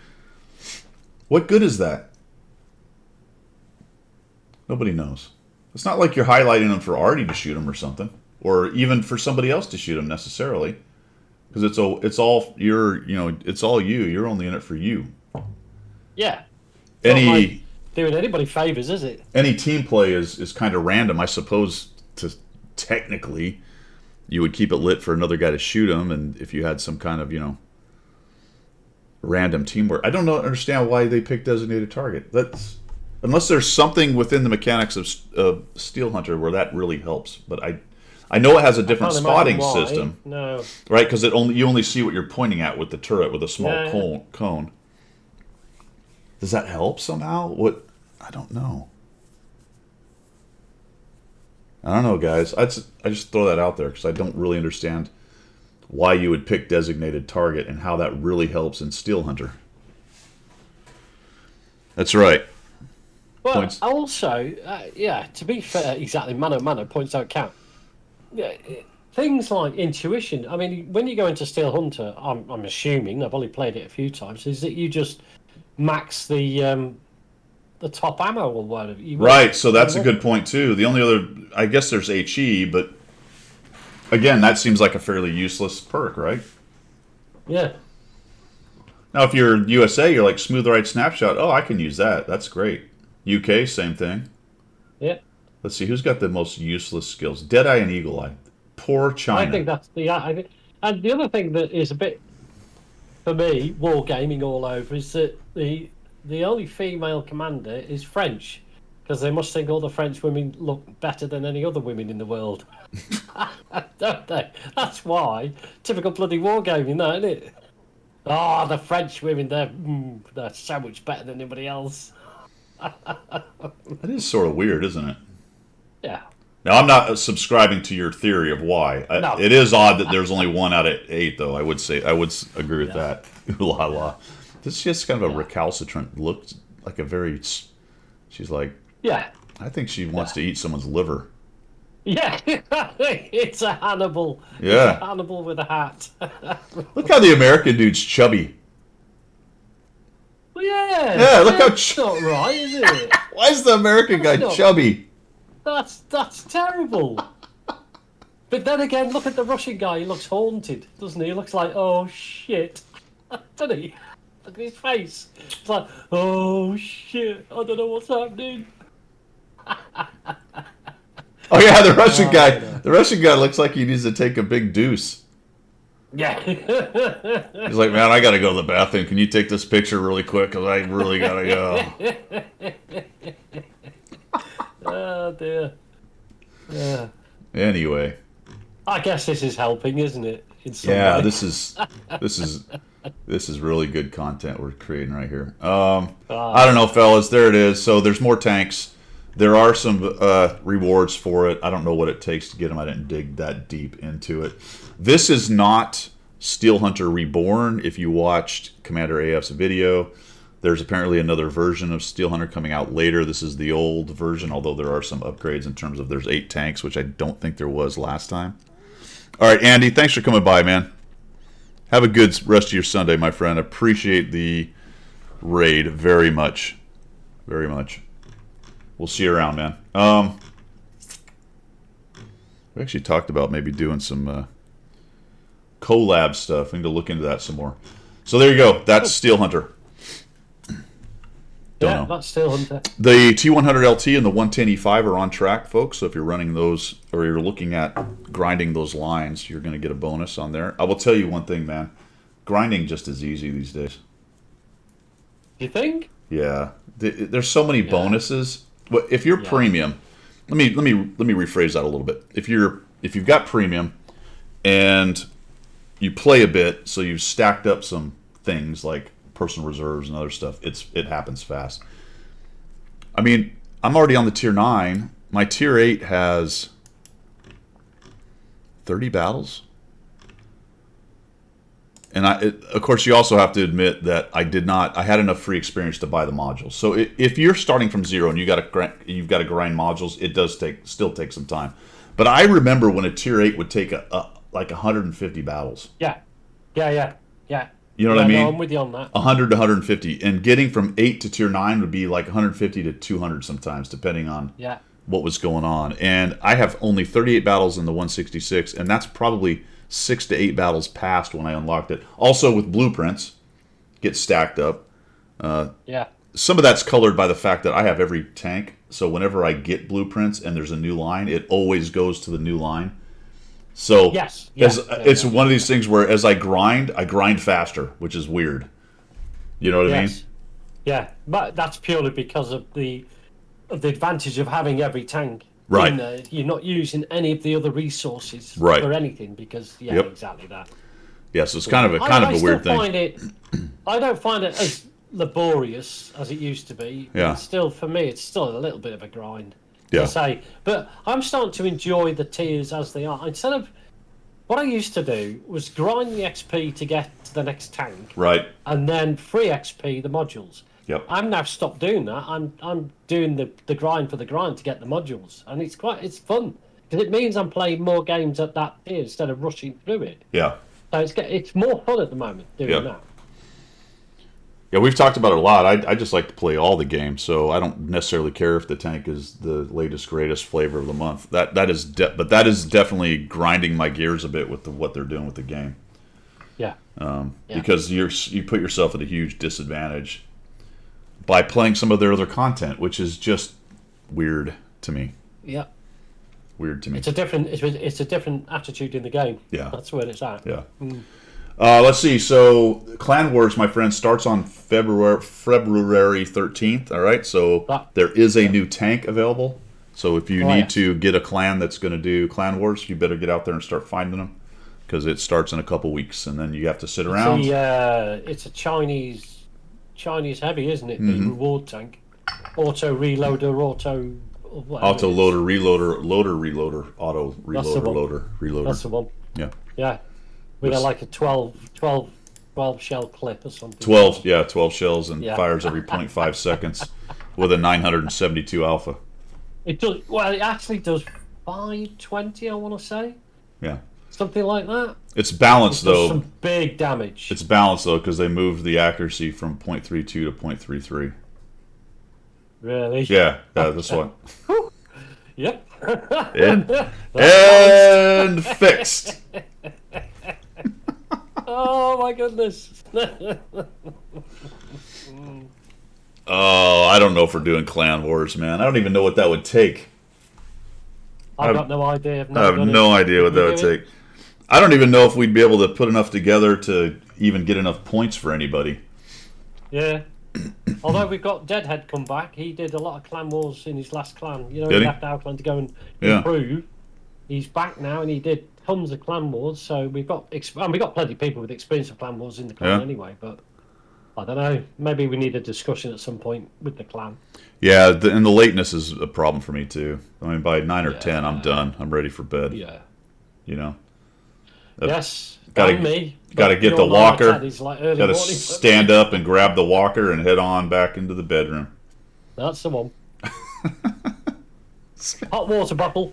A: What good is that? Nobody knows. It's not like you're highlighting them for Artie to shoot them or something, or even for somebody else to shoot them necessarily, because it's all it's all you. You're only in it for you.
B: Yeah. It's not like
A: Any
B: doing anybody favors, is it?
A: any team play is kind of random, I suppose. To technically, you would keep it lit for another guy to shoot him, and if you had some kind of random teamwork, I don't understand why they pick designated target. That's unless there's something within the mechanics of Steel Hunter where that really helps. But I know it has a different
B: Can't
A: spotting
B: imagine why.
A: system,
B: No.
A: right? Because you only see what you're pointing at with the turret with a small
B: Yeah.
A: cone. Does that help somehow? What? I don't know. I don't know, guys. I just throw that out there because I don't really understand why you would pick designated target and how that really helps in Steel Hunter. That's right.
B: Well,
A: Points.
B: also, yeah, to be fair, exactly, mano, points don't count. Yeah, things like intuition. I mean, when you go into Steel Hunter, I'm assuming, I've only played it a few times, is that you just max the top ammo or whatever.
A: Right, so that's a good point too. The only other, I guess there's HE, but again, that seems like a fairly useless perk, right?
B: Yeah.
A: Now, if you're USA, you're like Smooth Right Snapshot. Oh, I can use that. That's great. UK, same thing.
B: Yeah.
A: Let's see, who's got the most useless skills? Deadeye and Eagle Eye. Poor China.
B: I think that's and the other thing that is a bit, for me, wargaming all over, is that the only female commander is French, because they must think all the French women look better than any other women in the world. Don't they? That's why. Typical bloody wargaming, that, isn't it? Oh, the French women, they're so much better than anybody else.
A: That is sort of weird, isn't it?
B: Yeah.
A: Now, I'm not subscribing to your theory of why.
B: No.
A: It is odd that there's only 1 out of 8, though. I would agree with
B: Yeah.
A: that. La la. This is just kind of a recalcitrant look, like a very. She's like,
B: Yeah.
A: I think she wants to eat someone's liver.
B: Yeah. It's a Hannibal.
A: Yeah.
B: It's a Hannibal with a hat.
A: Look how the American dude's chubby.
B: Well, yeah.
A: Yeah, look how
B: That's not right, is it?
A: Why is the American guy
B: not-
A: chubby?
B: That's terrible. But then again, look at the Russian guy. He looks haunted, doesn't he? He looks like, oh shit, doesn't he? Look at his face. It's like, oh shit, I don't know what's happening.
A: Oh yeah, the Russian guy. The Russian guy looks like he needs to take a big deuce.
B: Yeah.
A: He's like, man, I gotta go to the bathroom. Can you take this picture really quick? Cause I really gotta go.
B: Oh dear. Yeah.
A: Anyway,
B: I guess this is helping, isn't it? In some
A: yeah,
B: way.
A: this is really good content we're creating right here. I don't know, fellas. There it is. So there's more tanks. There are some rewards for it. I don't know what it takes to get them. I didn't dig that deep into it. This is not Steel Hunter Reborn. If you watched Commander AF's video, there's apparently another version of Steel Hunter coming out later. This is the old version, although there are some upgrades in terms of there's 8 tanks, which I don't think there was last time. All right, Andy, thanks for coming by, man. Have a good rest of your Sunday, my friend. Appreciate the raid very much. Very much. We'll see you around, man. We actually talked about maybe doing some collab stuff. We need to look into that some more. So there you go. That's Steel Hunter.
B: Yeah,
A: know.
B: that's Steel Hunter.
A: The T100 LT and the 110E5 are on track, folks. So if you're running those or you're looking at grinding those lines, you're going to get a bonus on there. I will tell you one thing, man. Grinding just is easy these days.
B: You think?
A: Yeah, there's so many bonuses. But if you're premium, let me rephrase that a little bit. If you've got premium and you play a bit, so you've stacked up some things like personal reserves and other stuff, it happens fast. I mean, I'm already on the tier 9. My tier 8 has 30 battles. And of course, you also have to admit that I had enough free experience to buy the modules. So if you're starting from zero and you've got to grind modules, it does still take some time. But I remember when a tier 8 would take like 150 battles.
B: Yeah.
A: You know what I mean?
B: No, I'm with you on that.
A: 100 to 150, and getting from 8 to tier 9 would be like 150 to 200 sometimes, depending on what was going on. And I have only 38 battles in the 166, and that's probably 6 to 8 battles past when I unlocked it. Also with blueprints, get stacked up. Some of that's colored by the fact that I have every tank, so whenever I get blueprints and there's a new line, it always goes to the new line. So it's one of these things where as I grind faster, which is weird. You know what I mean?
B: Yeah, but that's purely because of the advantage of having every tank.
A: Right.
B: You're not using any of the other resources for anything because exactly that.
A: Yeah, so it's kind of a weird thing.
B: I don't find it as laborious as it used to be.
A: Yeah.
B: Still, for me, it's still a little bit of a grind.
A: Yeah.
B: To say, but I'm starting to enjoy the tiers as they are. Instead of what I used to do was grind the XP to get to the next tank,
A: right,
B: and then free XP the modules.
A: Yep.
B: I'm now stopped doing that. I'm doing the grind for the grind to get the modules, and it's fun because it means I'm playing more games at that tier instead of rushing through it.
A: Yeah.
B: So it's more fun at the moment doing that.
A: Yeah, we've talked about it a lot. I just like to play all the games, so I don't necessarily care if the tank is the latest, greatest flavor of the month. That is definitely grinding my gears a bit with what they're doing with the game.
B: Yeah.
A: Because you put yourself at a huge disadvantage by playing some of their other content, which is just weird to me.
B: Yeah.
A: Weird to me.
B: It's a different attitude in the game.
A: Yeah.
B: That's where it's at.
A: Yeah. Let's see. So, Clan Wars, my friend, starts on February 13th. All right. So there is a new tank available. So if you need to get a clan that's going to do Clan Wars, you better get out there and start finding them because it starts in a couple weeks, and then you have to sit around.
B: It's a Chinese heavy, isn't it? The reward tank, auto reloader, auto
A: loader, reloader, auto reloader, reloader.
B: That's the one.
A: Yeah.
B: Yeah. With like a 12 shell clip or something.
A: 12 shells and fires every 0.5 seconds with a 972 alpha.
B: It does. Well, it actually does 520, I want to say.
A: Yeah.
B: Something like that.
A: It's balanced though.
B: Some big damage.
A: It's balanced though because they moved the accuracy from 0.32 to 0.33.
B: Really?
A: Yeah, this one.
B: Yep.
A: and fixed.
B: Oh my goodness.
A: Oh, I don't know if we're doing Clan Wars, man. I don't even know what that would take.
B: I've got no idea.
A: I have no idea what that would take. I don't even know if we'd be able to put enough together to even get enough points for anybody.
B: Yeah. Although we've got Deadhead come back, he did a lot of Clan Wars in his last clan. You know, he left our clan to go and improve. He's back now, and he did tons of Clan Wars. So we've got plenty of people with experience of Clan Wars in the clan anyway. But I don't know. Maybe we need a discussion at some point with the clan.
A: Yeah, and the lateness is a problem for me too. I mean, by 9 or 10, I'm done. I'm ready for bed.
B: Yeah.
A: You know.
B: Yes.
A: Got to get the walker. Got to stand up and grab the walker and head on back into the bedroom.
B: That's the one. Hot water bottle.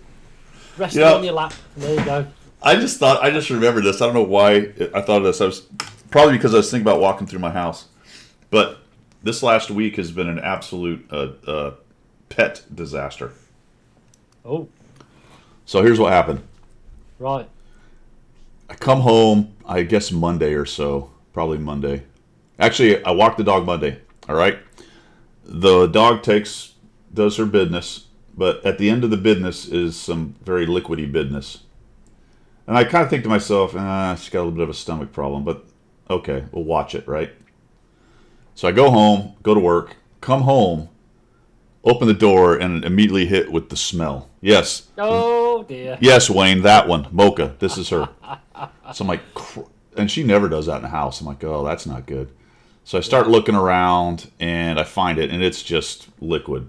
B: Resting on your lap. There you go.
A: I just remembered this. I don't know why I thought of this. I was probably because I was thinking about walking through my house. But this last week has been an absolute pet disaster.
B: Oh.
A: So here's what happened.
B: Right.
A: I come home, I guess Monday or so. Probably Monday. Actually, I walked the dog Monday. All right. The dog does her business. But at the end of the business is some very liquidy business. And I kind of think to myself, she's got a little bit of a stomach problem, but okay, we'll watch it, right? So I go home, go to work, come home, open the door, and immediately hit with the smell. Yes.
B: Oh, dear.
A: Yes, Wayne, that one. Mocha, this is her. So I'm like, and she never does that in the house. I'm like, oh, that's not good. So I start looking around, and I find it, and it's just liquid.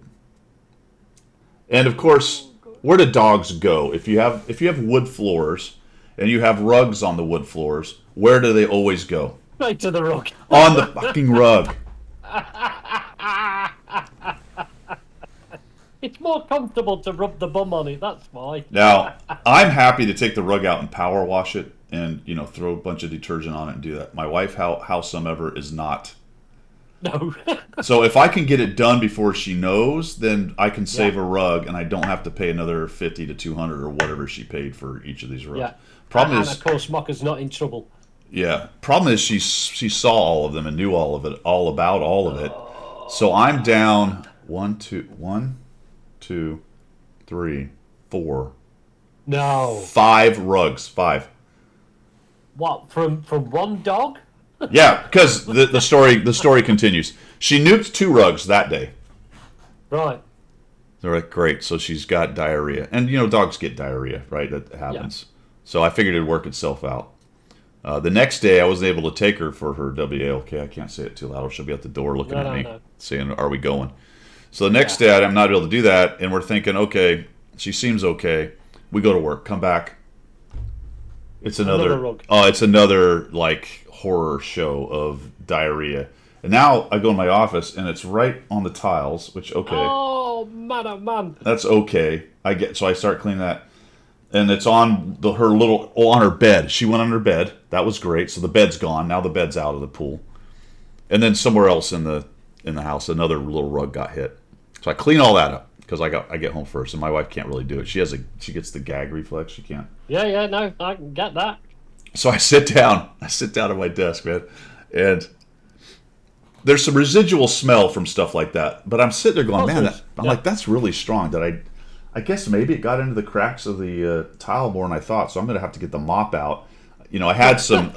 A: And of course, where do dogs go? If you have wood floors, and you have rugs on the wood floors, where do they always go?
B: Right to the rug.
A: On the fucking rug.
B: It's more comfortable to rub the bum on it, that's why.
A: Now, I'm happy to take the rug out and power wash it and, throw a bunch of detergent on it and do that. My wife, howsomever, is not.
B: No.
A: So if I can get it done before she knows, then I can save a rug and I don't have to pay another 50 to 200 or whatever she paid for each of these rugs.
B: Yeah.
A: Problem
B: and
A: is,
B: of course, Mocker's not in trouble.
A: yeah. Problem is, she saw all of them and knew all of it, all about all of it. So I'm down 1, 2, 3, 4,
B: No.
A: 5 rugs. 5.
B: What, from one dog?
A: Yeah, because the story continues. She nuked 2 rugs that day.
B: Right.
A: They're like, great. So she's got diarrhea, and dogs get diarrhea, right? That happens. Yeah. So I figured it'd work itself out. The next day, I wasn't able to take her for her WALK. I can't say it too loud, or she'll be at the door looking at me, saying, "Are we going?" So the next day, I'm not able to do that, and we're thinking, okay, she seems okay. We go to work, come back. It's another
B: rug.
A: It's another like horror show of diarrhea. And now I go in my office and it's right on the tiles, which
B: Oh man.
A: That's okay. So I start cleaning that. And it's on on her bed. She went on her bed. That was great. So the bed's gone. Now the bed's out of the pool. And then somewhere else in the house, another little rug got hit. So I clean all that up because I get home first, and my wife can't really do it. She gets the gag reflex. She can't.
B: Yeah, no, I can get that.
A: So I sit down at my desk, man, and there's some residual smell from stuff like that. But I'm sitting there going, man, like, that's really strong. That I guess maybe it got into the cracks of the tile more than I thought. So I'm gonna have to get the mop out. I had some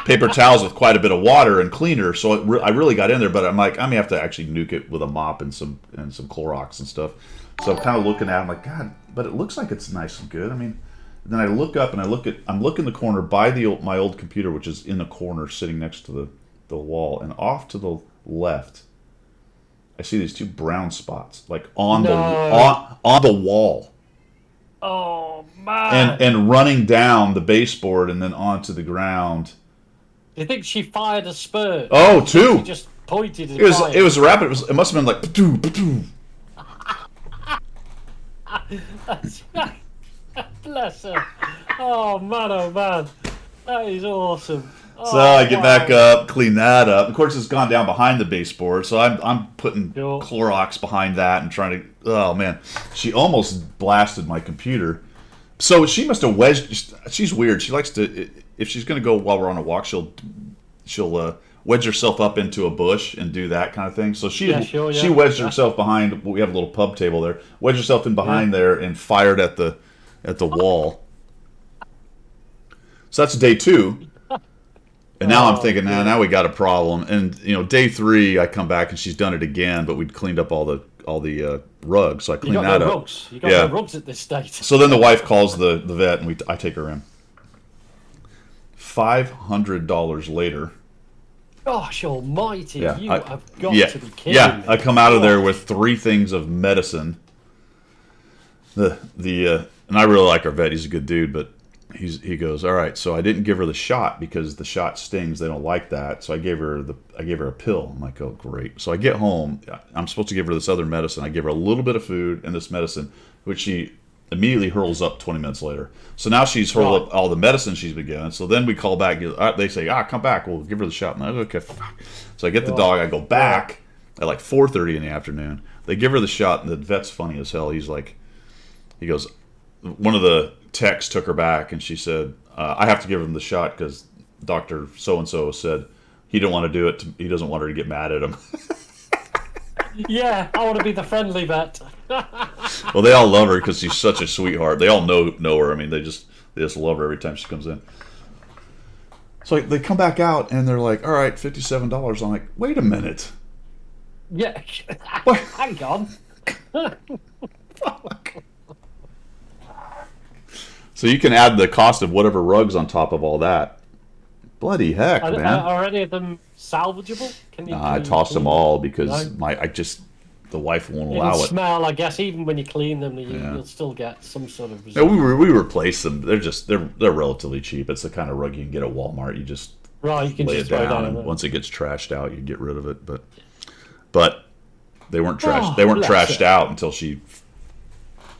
A: paper towels with quite a bit of water and cleaner, so I really got in there. But I'm like, I may have to actually nuke it with a mop and some Clorox and stuff. So I'm kind of looking at it, I'm like, God, but it looks like it's nice and good. I mean, then I look up and I'm looking in the corner by my old computer, which is in the corner sitting next to the wall, and off to the left, I see these 2 brown spots like on the wall.
B: Oh man!
A: And running down the baseboard and then onto the ground.
B: Do you think she fired a spurt?
A: Oh, 2.
B: She just pointed.
A: It was rapid. It must have been like pa-doo, pa-doo.
B: Bless her. Oh man, that is awesome.
A: So I get back up, clean that up. Of course, it's gone down behind the baseboard, so I'm putting Clorox behind that and trying to. Oh man, she almost blasted my computer. So she must have wedged. She's weird. She likes to. If she's going to go while we're on a walk, she'll wedge herself up into a bush and do that kind of thing. So she wedged herself behind. We have a little pub table there. Wedged herself in behind there and fired at the wall. So that's day 2. And now I'm thinking, now we got a problem. And day 3, I come back and she's done it again, but we'd cleaned up all the rugs, so I cleaned that up.
B: You got no rugs at this stage.
A: So then the wife calls the vet, and I take her in. $500 later.
B: Gosh almighty,
A: yeah,
B: you have got to be kidding me.
A: I come out of there with 3 things of medicine. And I really like our vet. He's a good dude, but he goes, all right, so I didn't give her the shot because the shot stings. They don't like that. So I gave her a pill. I'm like, oh, great. So I get home. I'm supposed to give her this other medicine. I give her a little bit of food and this medicine, which she immediately hurls up 20 minutes later. So now she's hurled up all the medicine she's been given. So then we call back. They say, come back. We'll give her the shot. And I go, okay, fuck. So I get the dog. I go back at like 4:30 in the afternoon. They give her the shot, and the vet's funny as hell. He goes, one of the techs took her back, and she said, I have to give him the shot because Dr. So-and-so said he didn't want to do it. He doesn't want her to get mad at him.
B: Yeah, I want to be the friendly vet.
A: Well, they all love her because she's such a sweetheart. They all know her. I mean, they just love her every time she comes in. So they come back out, and they're like, all right, $57. I'm like, wait a minute.
B: Yeah.
A: What?
B: Hang on.
A: Fuck. So you can add the cost of whatever rugs on top of all that. Bloody heck, man.
B: Are any of them salvageable?
A: I tossed them all because the wife won't
B: It'll
A: allow it.
B: smell, I guess. Even when you clean them,
A: Yeah.
B: you'll still get some sort of
A: Yeah,
B: result.
A: we replace them. They're relatively cheap. It's the kind of rug you can get at Walmart. You just
B: Right, you can
A: lay
B: just
A: it
B: throw
A: down,
B: down.
A: and once it gets trashed out, you get rid of it. But they weren't trashed.
B: Oh,
A: They weren't
B: bless
A: trashed
B: her.
A: out until she.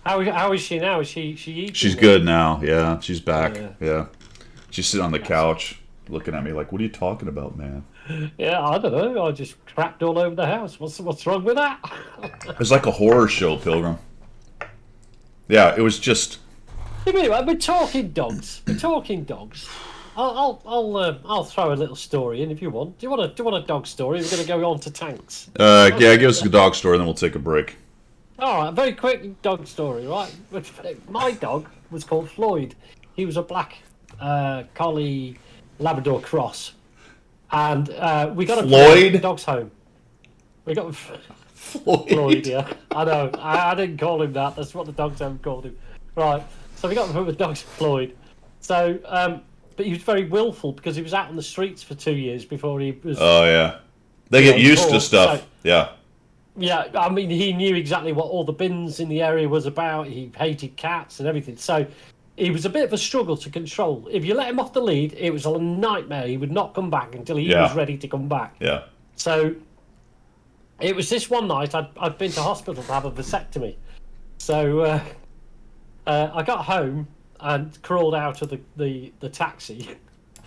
B: How is she now? Is she eating?
A: She's
B: it?
A: good now. Yeah, she's back.
B: Yeah.
A: Yeah, she's sitting on the couch looking at me like, "What are you talking about, man?"
B: Yeah, I don't know. I just crapped all over the house. What's wrong with that?
A: It was like a horror show, Pilgrim. Yeah, it was just.
B: Anyway, we're talking dogs. We're talking dogs. I'll throw a little story in if you want. Do you want a dog story? We're going to go on to tanks.
A: Yeah, give us a dog story, and then we'll take a break.
B: All right, very quick dog story, right? My dog was called Floyd. He was a black collie Labrador cross, and we got
A: Floyd?
B: a dog's home. We got
A: Floyd.
B: Floyd, yeah. I know. I didn't call him that. That's what the dog's home called him. Right. So we got him from the dog's Floyd. So, but he was very willful because he was out on the streets for 2 years before he was.
A: Oh yeah, they get used to stuff.
B: So,
A: Yeah.
B: yeah, I mean, he knew exactly what all the bins in the area was about. He hated cats and everything. So he was a bit of a struggle to control. If you let him off the lead, it was a nightmare. He would not come back until he
A: Yeah.
B: was ready to come back.
A: Yeah.
B: So it was this one night I'd been to hospital to have a vasectomy. So I got home and crawled out of the taxi,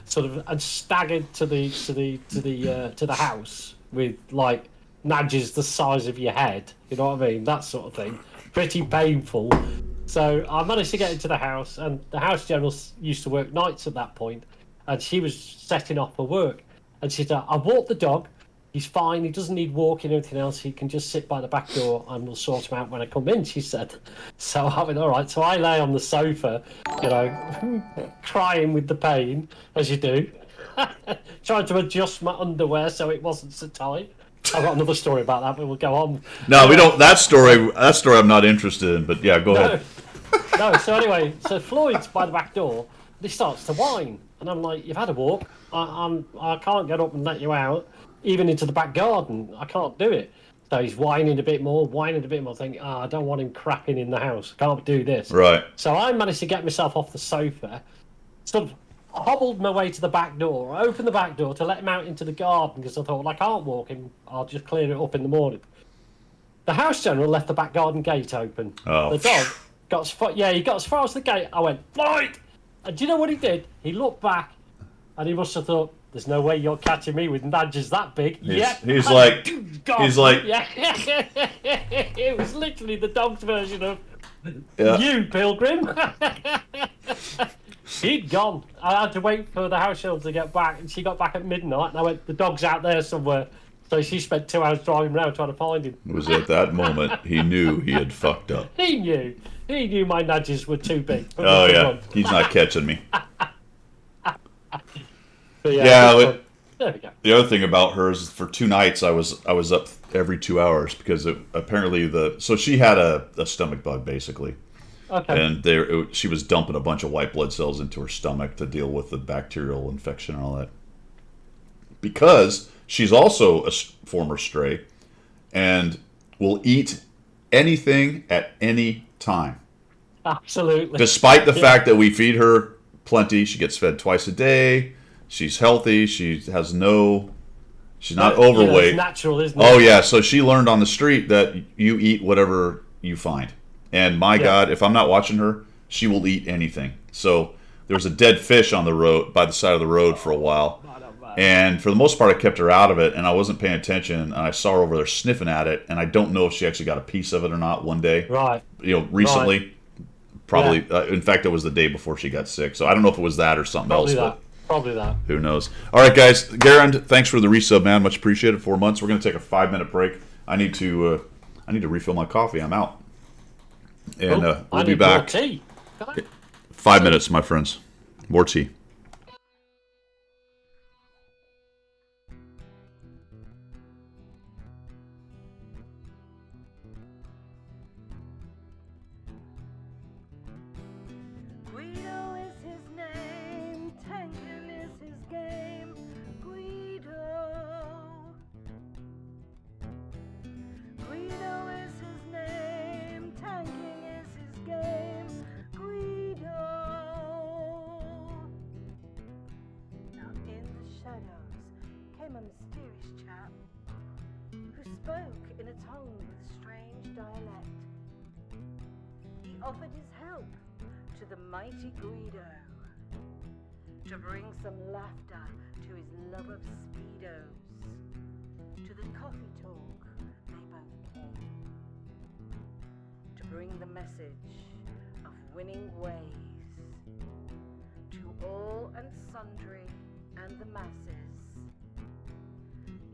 B: sort of, and staggered to the house with like nudges the size of your head. You know what I mean? That sort of thing. Pretty painful. So I managed to get into the house, and the house general used to work nights at that point, and she was setting off for work. And she said, "I walked the dog. He's fine. He doesn't need walking or anything else. He can just sit by the back door, and we'll sort him out when I come in," she said. So I went, all right. So I lay on the sofa, you know, crying with the pain, as you do, trying to adjust my underwear so it wasn't so tight. I've got another story about that, but we'll go on.
A: No, we don't. That story I'm not interested in. But yeah, go ahead.
B: No, so anyway, so Floyd's by the back door, and he starts to whine. And I'm like, "You've had a walk. I can't get up and let you out, even into the back garden. I can't do it." So he's whining a bit more, thinking, I don't want him crapping in the house. I can't do this.
A: Right.
B: So I managed to get myself off the sofa, sort of hobbled my way to the back door. I opened the back door to let him out into the garden because I thought, well, I can't walk him. I'll just clear it up in the morning. The house general left the back garden gate open.
A: Oh.
B: The dog got as far, he got as far as the gate. I went, "Floyd!" And do you know what he did? He looked back, and he must have thought, "There's no way you're catching me with nudges that big."
A: He's like,
B: Yeah. It was literally the dog's version of
A: yeah.
B: you, Pilgrim. He'd gone. I had to wait for the house girl to get back, and she got back at midnight, and I went, "The dog's out there somewhere." So she spent 2 hours driving around trying to find him.
A: It was at that moment he knew he had fucked up.
B: He knew. He knew my nudges were too big.
A: Oh yeah, he's not catching me.
B: But
A: Yeah,
B: it was fun. There we go.
A: The other thing about her is for 2 nights I was up every 2 hours because apparently so she had a stomach bug basically,
B: Okay.
A: and she was dumping a bunch of white blood cells into her stomach to deal with the bacterial infection and all that. Because she's also a former stray, and will eat anything at any time.
B: Absolutely.
A: Despite the fact that we feed her plenty, she gets fed twice a day. She's healthy. She's not overweight.
B: It's natural, isn't it?
A: Oh yeah, so she learned on the street that you eat whatever you find. And my God, if I'm not watching her, she will eat anything. So there was a dead fish on the road by the side of the road for a while. And for the most part, I kept her out of it, and I wasn't paying attention. And I saw her over there sniffing at it, and I don't know if she actually got a piece of it or not one day.
B: Right.
A: Recently, probably. In fact, it was the day before she got sick, so I don't know if it was that or something else.
B: Probably that.
A: Who knows? All right, guys. Garand, thanks for the resub, man. Much appreciated. 4 months. We're going to take a 5-minute break. I need to refill my coffee. I'm out, and we'll be back.
B: More tea.
A: 5 minutes, my friends. More tea.
C: Guido is his name, tanking is his game. Guido. Guido him a mysterious chap who spoke in a tongue with a strange dialect. He offered his help to the mighty Guido to bring some laughter to his love of speedos. To the coffee talk they both came, to bring the message of winning ways to all and sundry and the masses.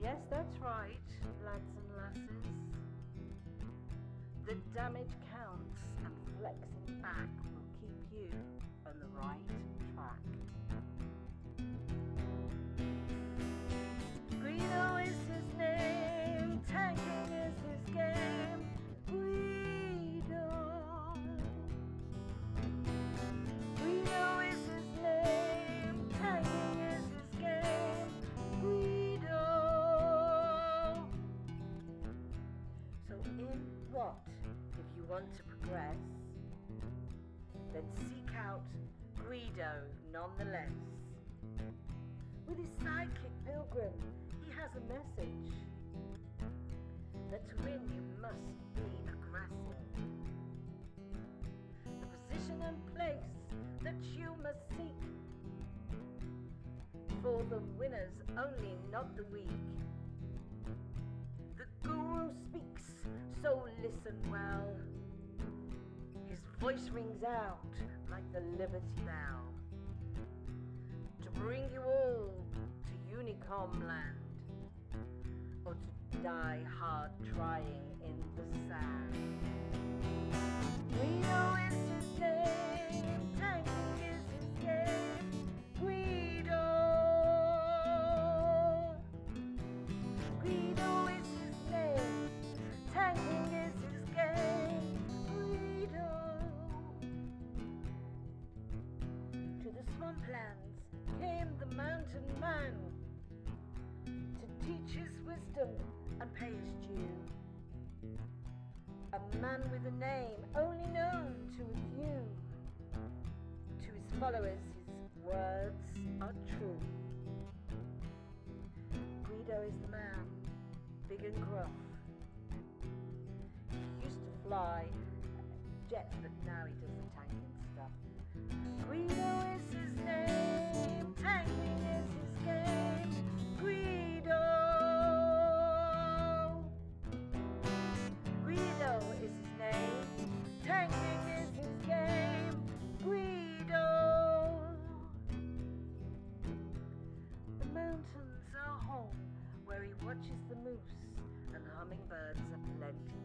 C: Yes, that's right, lads and lasses. The damage counts and flexing back will keep you on the right track. Guido is his name, tanking is his game. Guido. Guido is his name, tanking is his game. Guido. So in what, if you want to progress, then seek out Guido nonetheless. With his sidekick Pilgrim, he has a message that to win you must be aggressive. The position and place that you must seek, for the winners only, not the weak. The guru speaks, so listen well. His voice rings out like the Liberty Bell to bring you all to Unicom land, or to die hard trying in the sand. Guido is his name, tanking is his game. Guido. Guido is his name, tanking is his game. Guido. To the swamplands came the mountain man to teach his wisdom and pay his due. A man with a name only known to a few. To his followers his words are true. Guido is the man, big and gruff. He used to fly jets, but now he does the tanking stuff. Guido is his name, tanking is his game. Guido. Guido is his name, tanking is his game. Guido. The mountains are home where he watches the moose and hummingbirds aplenty.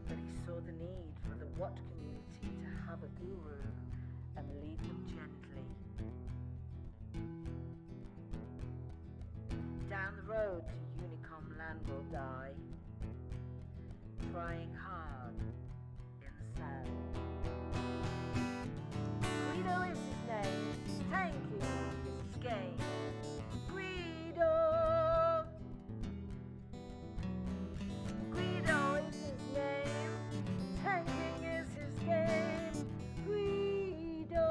C: But he saw the need for the Watt community to have a guru and lead them gently. Down the road to Unicom land will die, trying hard in the sand. Guido is his name, tanking is his game. Guido. Guido is his name, tanking is his game. Guido.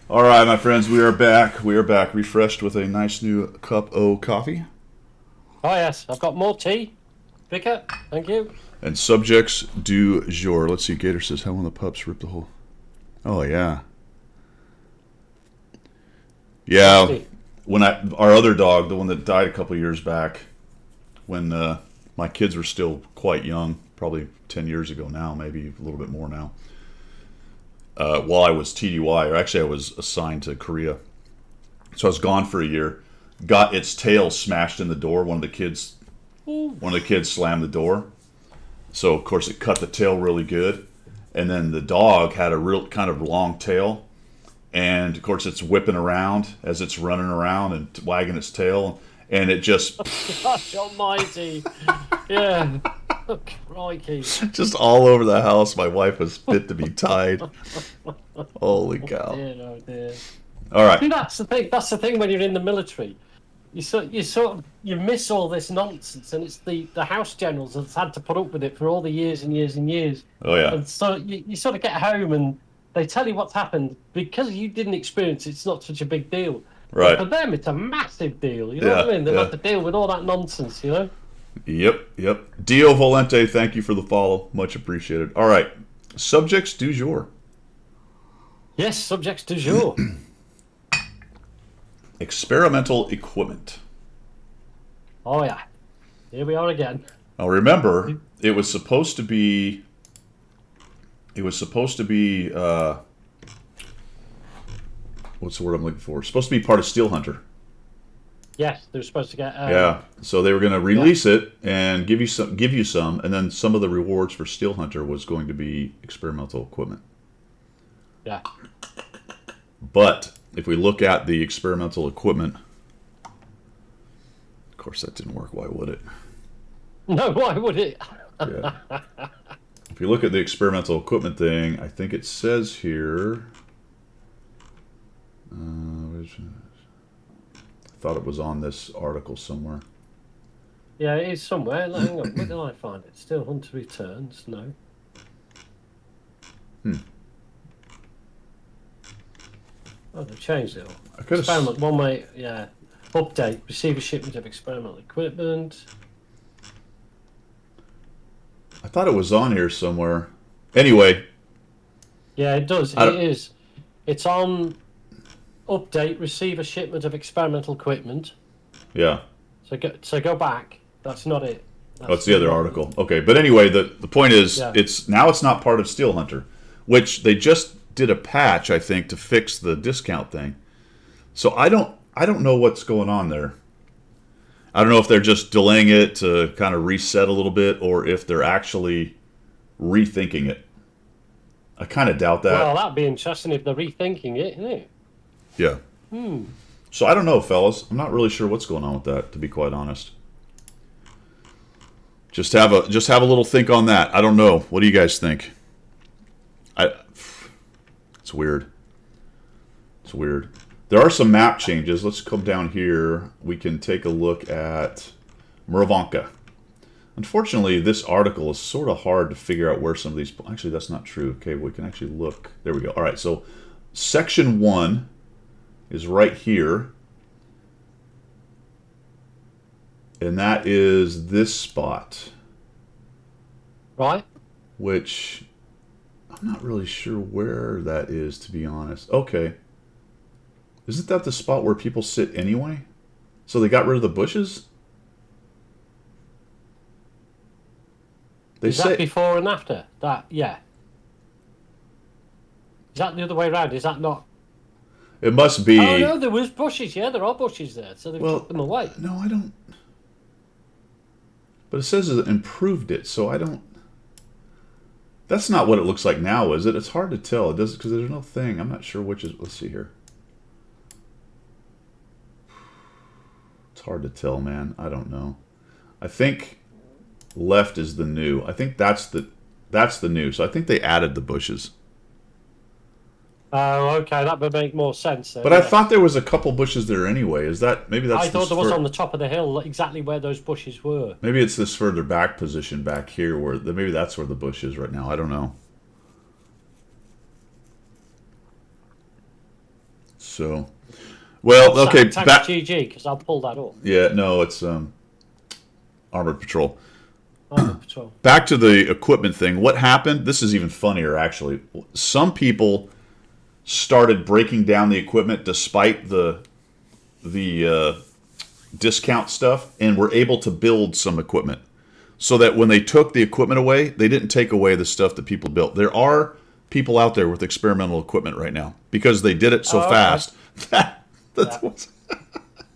A: All right, my friends, we are back. We are back, refreshed with a nice new cup of coffee.
B: Oh yes, I've got more tea. Vicar, thank you.
A: And subjects du jour. Let's see, Gator says, how when the pups rip the hole. Oh, yeah. Yeah, when our other dog, the one that died a couple years back, when my kids were still quite young, probably 10 years ago now, maybe a little bit more now, while I was TDY, or actually I was assigned to Korea. So I was gone for a year, got its tail smashed in the door. One of the kids slammed the door. So, of course, it cut the tail really good. And then the dog had a real kind of long tail. And, of course, it's whipping around as it's running around and wagging its tail. And it just...
B: Gosh almighty. Yeah. Oh, crikey.
A: just all over the house. My wife was fit to be tied. Holy cow.
B: Dear, oh dear.
A: All right.
B: See, that's the thing. That's the thing when you're in the military. You miss all this nonsense, and it's the house generals that's had to put up with it for all the years and years and years.
A: Oh, yeah.
B: And so you sort of get home and they tell you what's happened because you didn't experience it. It's not such a big deal.
A: Right.
B: But for them, it's a massive deal. You know what I
A: Yeah,
B: mean? They
A: yeah.
B: have to deal with all that nonsense. You know.
A: Yep. Dio Volente, thank you for the follow. Much appreciated. All right. Subjects du jour.
B: Yes, subjects du jour.
A: Experimental equipment.
B: Oh yeah, here we are again.
A: Now remember, it was supposed to be. What's the word I'm looking for? It's supposed to be part of Steel Hunter.
B: Yes, they're supposed to get.
A: Yeah. So they were going to release it and give you some, and then some of the rewards for Steel Hunter was going to be experimental equipment.
B: Yeah.
A: But if we look at the experimental equipment, of course that didn't work. Why would it?
B: No, why would it?
A: Yeah. If you look at the experimental equipment thing, I think it says here. I thought it was on this article somewhere.
B: Yeah, it is somewhere. Hang on, where did I find it? Still Hunter Returns? No. Oh, they've changed it all.
A: I could have.
B: Experiment, one way, yeah. Update, receive a shipment of experimental equipment.
A: I thought it was on here somewhere. Anyway,
B: Yeah, it does.
A: I
B: It
A: don't-
B: is. It's on update, receive a shipment of experimental equipment.
A: yeah.
B: So go back. That's not it.
A: That's the other article. Okay, but anyway, the point is,
B: Yeah.
A: it's not part of Steel Hunter, which they just did a patch, I think, to fix the discount thing. So I don't know what's going on there. I don't know if they're just delaying it to kind of reset a little bit, or if they're actually rethinking it. I kind of doubt that.
B: Well, that'd be interesting if they're rethinking it, isn't it?
A: Yeah. So I don't know, fellas. I'm not really sure what's going on with that, to be quite honest. Just have a little think on that. I don't know. What do you guys think? It's weird. It's weird. There are some map changes. Let's come down here. We can take a look at Murvanka. Unfortunately, this article is sort of hard to figure out where some of these... Actually, that's not true. Okay, we can actually look. There we go. All right, so Section 1 is right here. And that is this spot,
B: Right?
A: which I'm not really sure where that is, to be honest. Okay. Isn't that the spot where people sit anyway? So they got rid of the bushes? They
B: Is
A: say
B: that before and after? That, yeah. Is that the other way around? Is that not...
A: it must be.
B: Oh, no, there was bushes. Yeah, there are bushes there. So they've took them away.
A: No, I don't. But it says it improved it, so I don't. That's not what it looks like now, is it? It's hard to tell. It does, because there's no thing. I'm not sure which is. Let's see here. It's hard to tell, man. I don't know. I think left is the new. I think that's the new. So I think they added the bushes.
B: Oh, okay, that would make more sense then.
A: But I thought there was a couple bushes there anyway. Is that maybe that's?
B: I thought
A: this
B: there was
A: fur-
B: on the top of the hill, exactly where those bushes were.
A: Maybe it's this further back position back here where maybe that's where the bush is right now. I don't know. So, well, okay,
B: Tag
A: back.
B: GG, because I'll pull that up.
A: Yeah, no, it's Armored Patrol.
B: Oh, patrol.
A: Back to the equipment thing. What happened? This is even funnier, actually. Some people started breaking down the equipment despite the discount stuff, and were able to build some equipment. So that when they took the equipment away, they didn't take away the stuff that people built. There are people out there with experimental equipment right now because they did it so
B: Oh, okay.
A: fast. That's
B: Yeah.
A: what's,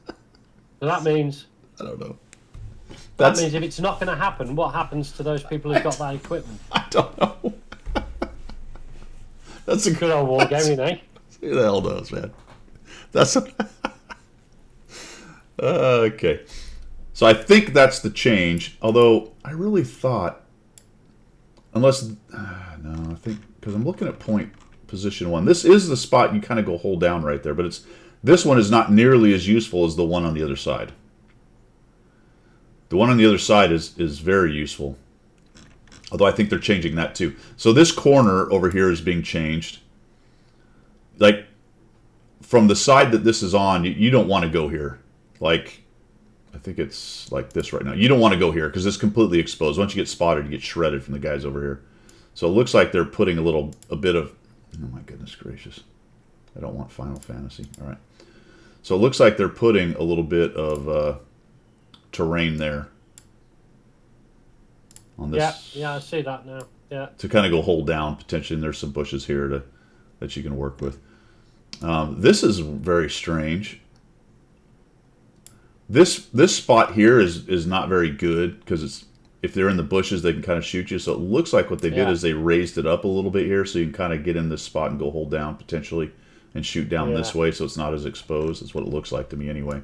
B: So that means
A: I don't know.
B: that means if it's not going to happen, what happens to those people who've got that equipment?
A: I don't know. That's a
B: Good old wargaming, eh?
A: Who the hell knows, man? That's okay. So I think that's the change. Although I really thought, unless no, I think because I'm looking at point position 1. This is the spot you kind of go hold down right there, but this one is not nearly as useful as the one on the other side. The one on the other side is very useful. Although I think they're changing that too. So this corner over here is being changed. like from the side that this is on, you don't want to go here. Like, I think it's like this right now. You don't want to go here because it's completely exposed. Once you get spotted, you get shredded from the guys over here. So it looks like they're putting a bit of, oh my goodness gracious. I don't want Final Fantasy. All right. So it looks like they're putting a little bit of terrain there. On this.
B: Yeah, I see that now. Yeah.
A: To kind of go hold down potentially, and there's some bushes here that you can work with. This is very strange. This spot here is not very good because if they're in the bushes, they can kind of shoot you. So it looks like what they did is they raised it up a little bit here, so you can kind of get in this spot and go hold down potentially and shoot down this way, so it's not as exposed. That's what it looks like to me anyway.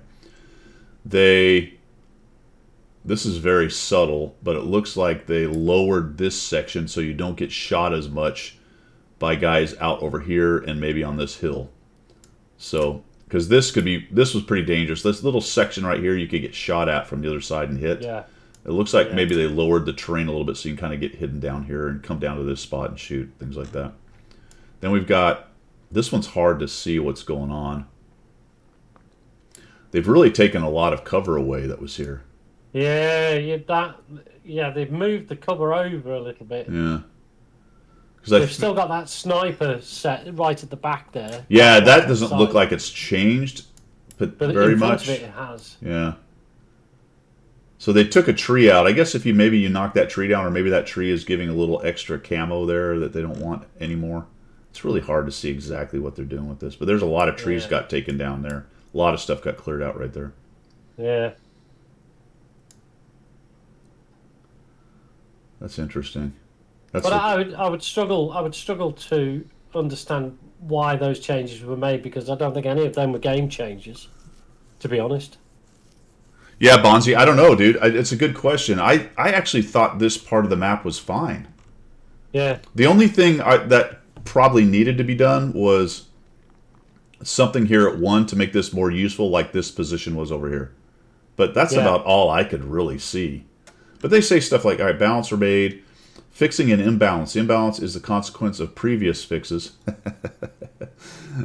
A: This is very subtle, but it looks like they lowered this section so you don't get shot as much by guys out over here and maybe on this hill. So, because this was pretty dangerous. This little section right here, you could get shot at from the other side and hit.
B: Yeah.
A: It looks like maybe they lowered the terrain a little bit so you can kind of get hidden down here and come down to this spot and shoot, things like that. Then we've got, this one's hard to see what's going on. They've really taken a lot of cover away that was here.
B: Yeah, they've moved the cover over a little bit.
A: Yeah.
B: They've still got that sniper set right at the back there.
A: Yeah, that doesn't look like it's changed but very
B: in front
A: much.
B: Of it has.
A: Yeah. So they took a tree out. I guess if maybe you knock that tree down, or maybe that tree is giving a little extra camo there that they don't want anymore. It's really hard to see exactly what they're doing with this. But there's a lot of trees got taken down there. A lot of stuff got cleared out right there.
B: Yeah.
A: That's interesting.
B: But I would struggle to understand why those changes were made, because I don't think any of them were game changers, to be honest.
A: Yeah, Bonzi, I don't know, dude. It's a good question. I actually thought this part of the map was fine.
B: Yeah.
A: The only thing that probably needed to be done was something here at 1 to make this more useful, like this position was over here. But that's about all I could really see. But they say stuff like, all right, balance were made, fixing an imbalance. The imbalance is the consequence of previous fixes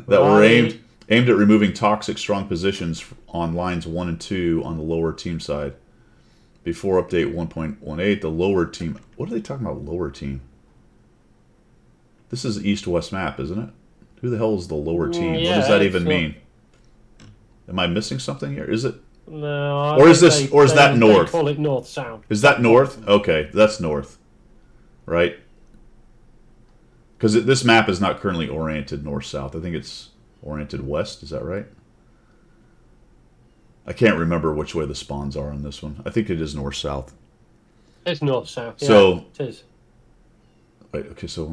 A: that were aimed at removing toxic strong positions on lines 1 and 2 on the lower team side. Before update 1.18, the lower team... What are they talking about, lower team? This is the east-west map, isn't it? Who the hell is the lower team? What does that even mean? Am I missing something here? Is it...
B: No.
A: Or is that north?
B: They call it north-south.
A: Is that north? Okay, that's north. Right? Because this map is not currently oriented north-south. I think it's oriented west. Is that right? I can't remember which way the spawns are on this one. I think it is north-south.
B: It's north-south. Yeah,
A: So
B: it is.
A: Wait, okay, so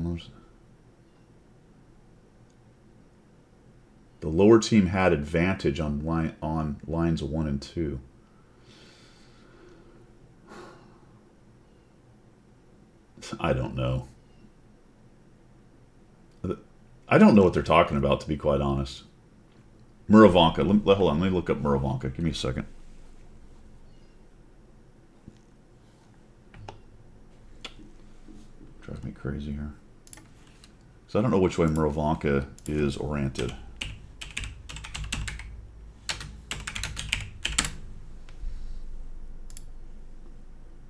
A: the lower team had advantage on lines 1 and 2. I don't know. I don't know what they're talking about, to be quite honest. Murovanka. Hold on, let me look up Murovanka. Give me a second. Drive me crazy here. So I don't know which way Murovanka is oriented.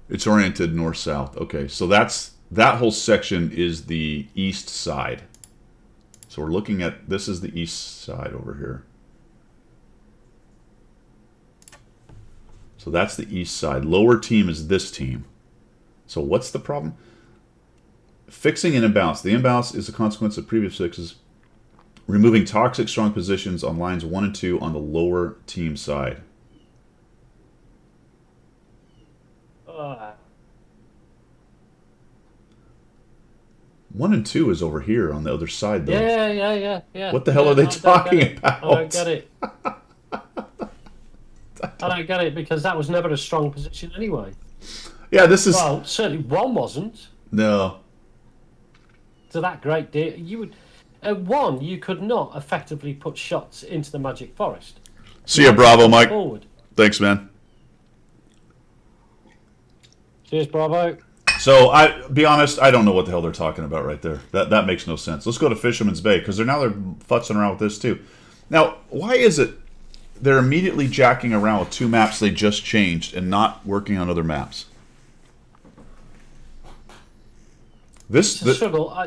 A: It's oriented north-south. Okay, so that whole section is the east side. So we're looking at, this is the east side over here. So that's the east side. Lower team is this team. So what's the problem? Fixing an imbalance. The imbalance is a consequence of previous fixes. Removing toxic strong positions on lines 1 and 2 on the lower team side. One and 2 is over here on the other side, though.
B: Yeah.
A: What the hell are they talking about?
B: I don't get it. I don't get it, because that was never a strong position anyway.
A: Yeah, this is...
B: Well, certainly 1 wasn't.
A: No.
B: To that great deal. You would... At 1, you could not effectively put shots into the Magic Forest.
A: See ya, Bravo, Mike.
B: Forward.
A: Thanks, man.
B: Cheers, Bravo.
A: So I be honest, I don't know what the hell they're talking about right there. That makes no sense. Let's go to Fisherman's Bay because they're futzing around with this too. Now, why is it they're immediately jacking around with 2 maps they just changed and not working on other maps?
B: It's a struggle.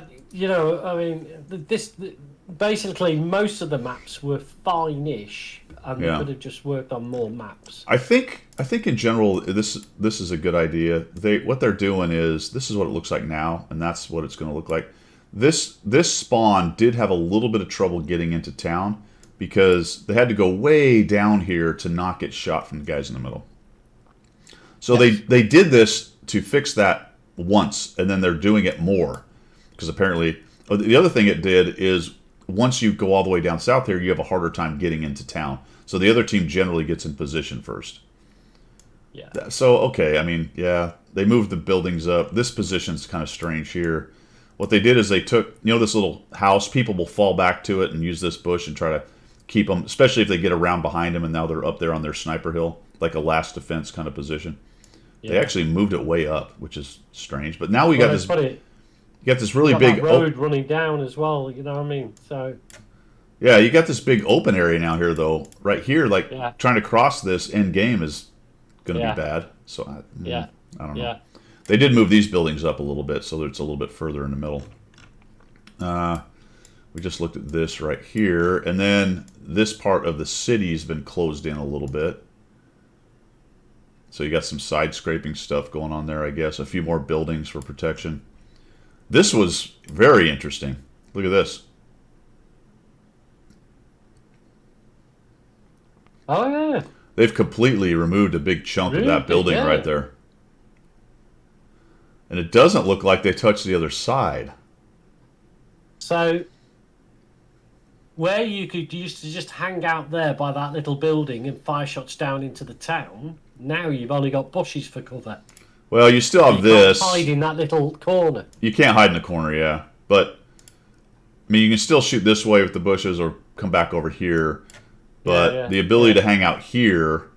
B: Basically, most of the maps were fine-ish, and they could have just worked on more maps.
A: I think in general this is a good idea. What they're doing is this is what it looks like now, and that's what it's going to look like. This spawn did have a little bit of trouble getting into town because they had to go way down here to not get shot from the guys in the middle. So
B: Yes.
A: they did this to fix that once, and then they're doing it more because apparently the other thing it did is once you go all the way down south here, you have a harder time getting into town. So the other team generally gets in position first.
B: Yeah.
A: So, okay, I mean, yeah, they moved the buildings up. This position's kind of strange here. What they did is they took, this little house, people will fall back to it and use this bush and try to keep them, especially if they get around behind them and now they're up there on their sniper hill, like a last defense kind of position. Yeah. They actually moved it way up, which is strange. But now we got this... You got this really big
B: road running down as well. You know what I mean? So
A: yeah, you got this big open area now here, though. Right here, trying to cross this end game is going to be bad. So I don't know.
B: Yeah.
A: They did move these buildings up a little bit, so it's a little bit further in the middle. We just looked at this right here, and then this part of the city's been closed in a little bit. So you got some side scraping stuff going on there, I guess. A few more buildings for protection. This was very interesting. Look at this.
B: Oh, yeah.
A: They've completely removed a big chunk of that building right there. And it doesn't look like they touched the other side.
B: So, where you used to just hang out there by that little building and fire shots down into the town, now you've only got bushes for cover.
A: Well, you still have this.
B: You can't hide in that little corner.
A: You can't hide in the corner, yeah. But, I mean, you can still shoot this way with the bushes or come back over here. But the ability to hang out here,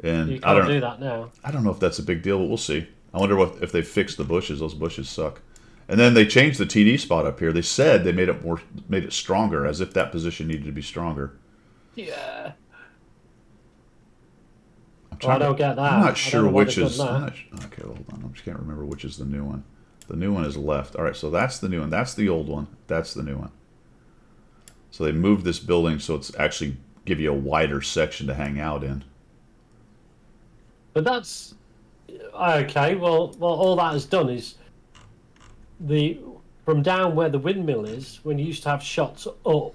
A: and
B: you can't do that now.
A: I don't know if that's a big deal, but we'll see. I wonder if they fixed the bushes. Those bushes suck. And then they changed the TD spot up here. They said they made it stronger, as if that position needed to be stronger.
B: Yeah. I don't get that.
A: I'm not sure which is... okay, hold on. I just can't remember which is the new one. The new one is left. All right, so that's the new one. That's the old one. That's the new one. So they moved this building so it's actually give you a wider section to hang out in.
B: But that's... Okay, well, all that has done is... From down where the windmill is, when you used to have shots up,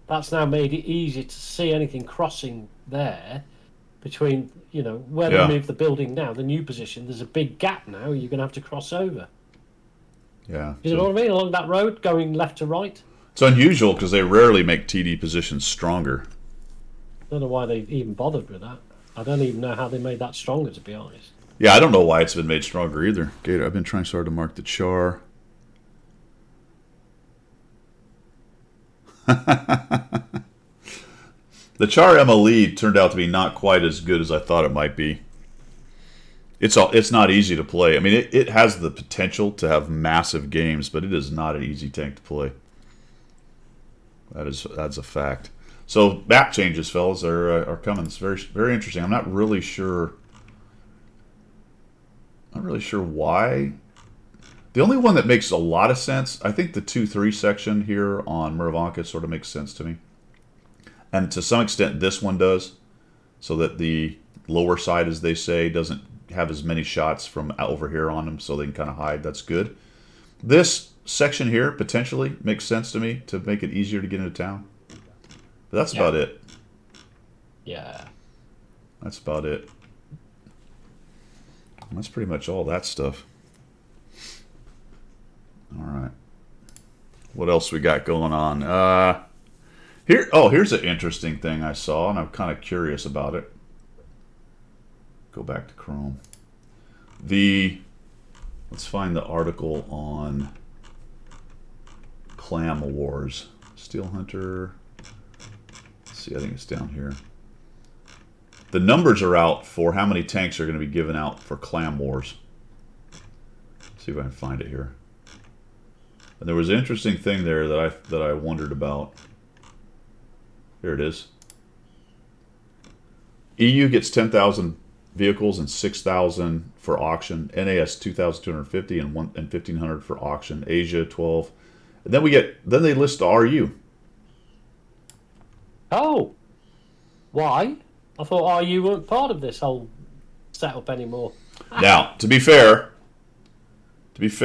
B: that's now made it easier to see anything crossing there between... where they moved the building now, the new position, there's a big gap now you're going to have to cross over.
A: Yeah.
B: You know what I mean? Along that road, going left to right.
A: It's unusual because they rarely make TD positions stronger.
B: I don't know why they even bothered with that. I don't even know how they made that stronger, to be honest.
A: Yeah, I don't know why it's been made stronger either. Gator, I've been trying so hard to mark the char. The Char MLE turned out to be not quite as good as I thought it might be. It's not easy to play. I mean, it has the potential to have massive games, but it is not an easy tank to play. That's a fact. So map changes, fellas, are coming. It's very very interesting. I'm not really sure. Not really sure why. The only one that makes a lot of sense, I think the 2-3 section here on Murvanka sort of makes sense to me. And to some extent, this one does, so that the lower side, as they say, doesn't have as many shots from over here on them, so they can kind of hide. That's good. This section here potentially makes sense to me to make it easier to get into town. But that's about it.
B: Yeah.
A: That's about it. That's pretty much all that stuff. All right. What else we got going on? Here's an interesting thing I saw, and I'm kind of curious about it. Go back to Chrome. Let's find the article on Clam Wars. Steel Hunter. Let's see, I think it's down here. The numbers are out for how many tanks are going to be given out for Clam Wars. See if I can find it here. And there was an interesting thing there that I wondered about. Here it is. EU gets 10,000 vehicles and 6,000 for auction. NAS 2,250 and 1,500 for auction. Asia 12. And then they list the RU.
B: Oh, why? I thought RU weren't part of this whole setup anymore.
A: Now, to be fair, this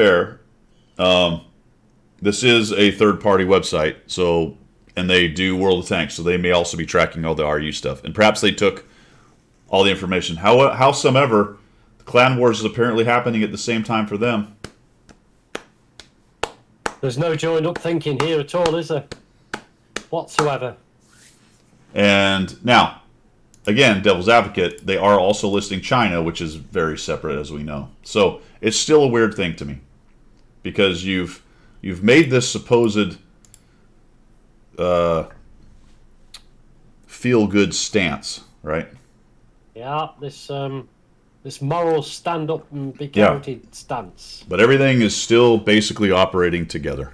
A: is a third-party website, so and they do World of Tanks, so they may also be tracking all the RU stuff, and perhaps they took all the information. Howsoever, the Clan Wars is apparently happening at the same time for them.
B: There's no joined up thinking here at all, is there? Whatsoever.
A: And now, again, devil's advocate, they are also listing China, which is very separate, as we know. So it's still a weird thing to me, because you've made this supposed feel-good stance, right?
B: Yeah, this moral stand-up and be counted stance.
A: But everything is still basically operating together.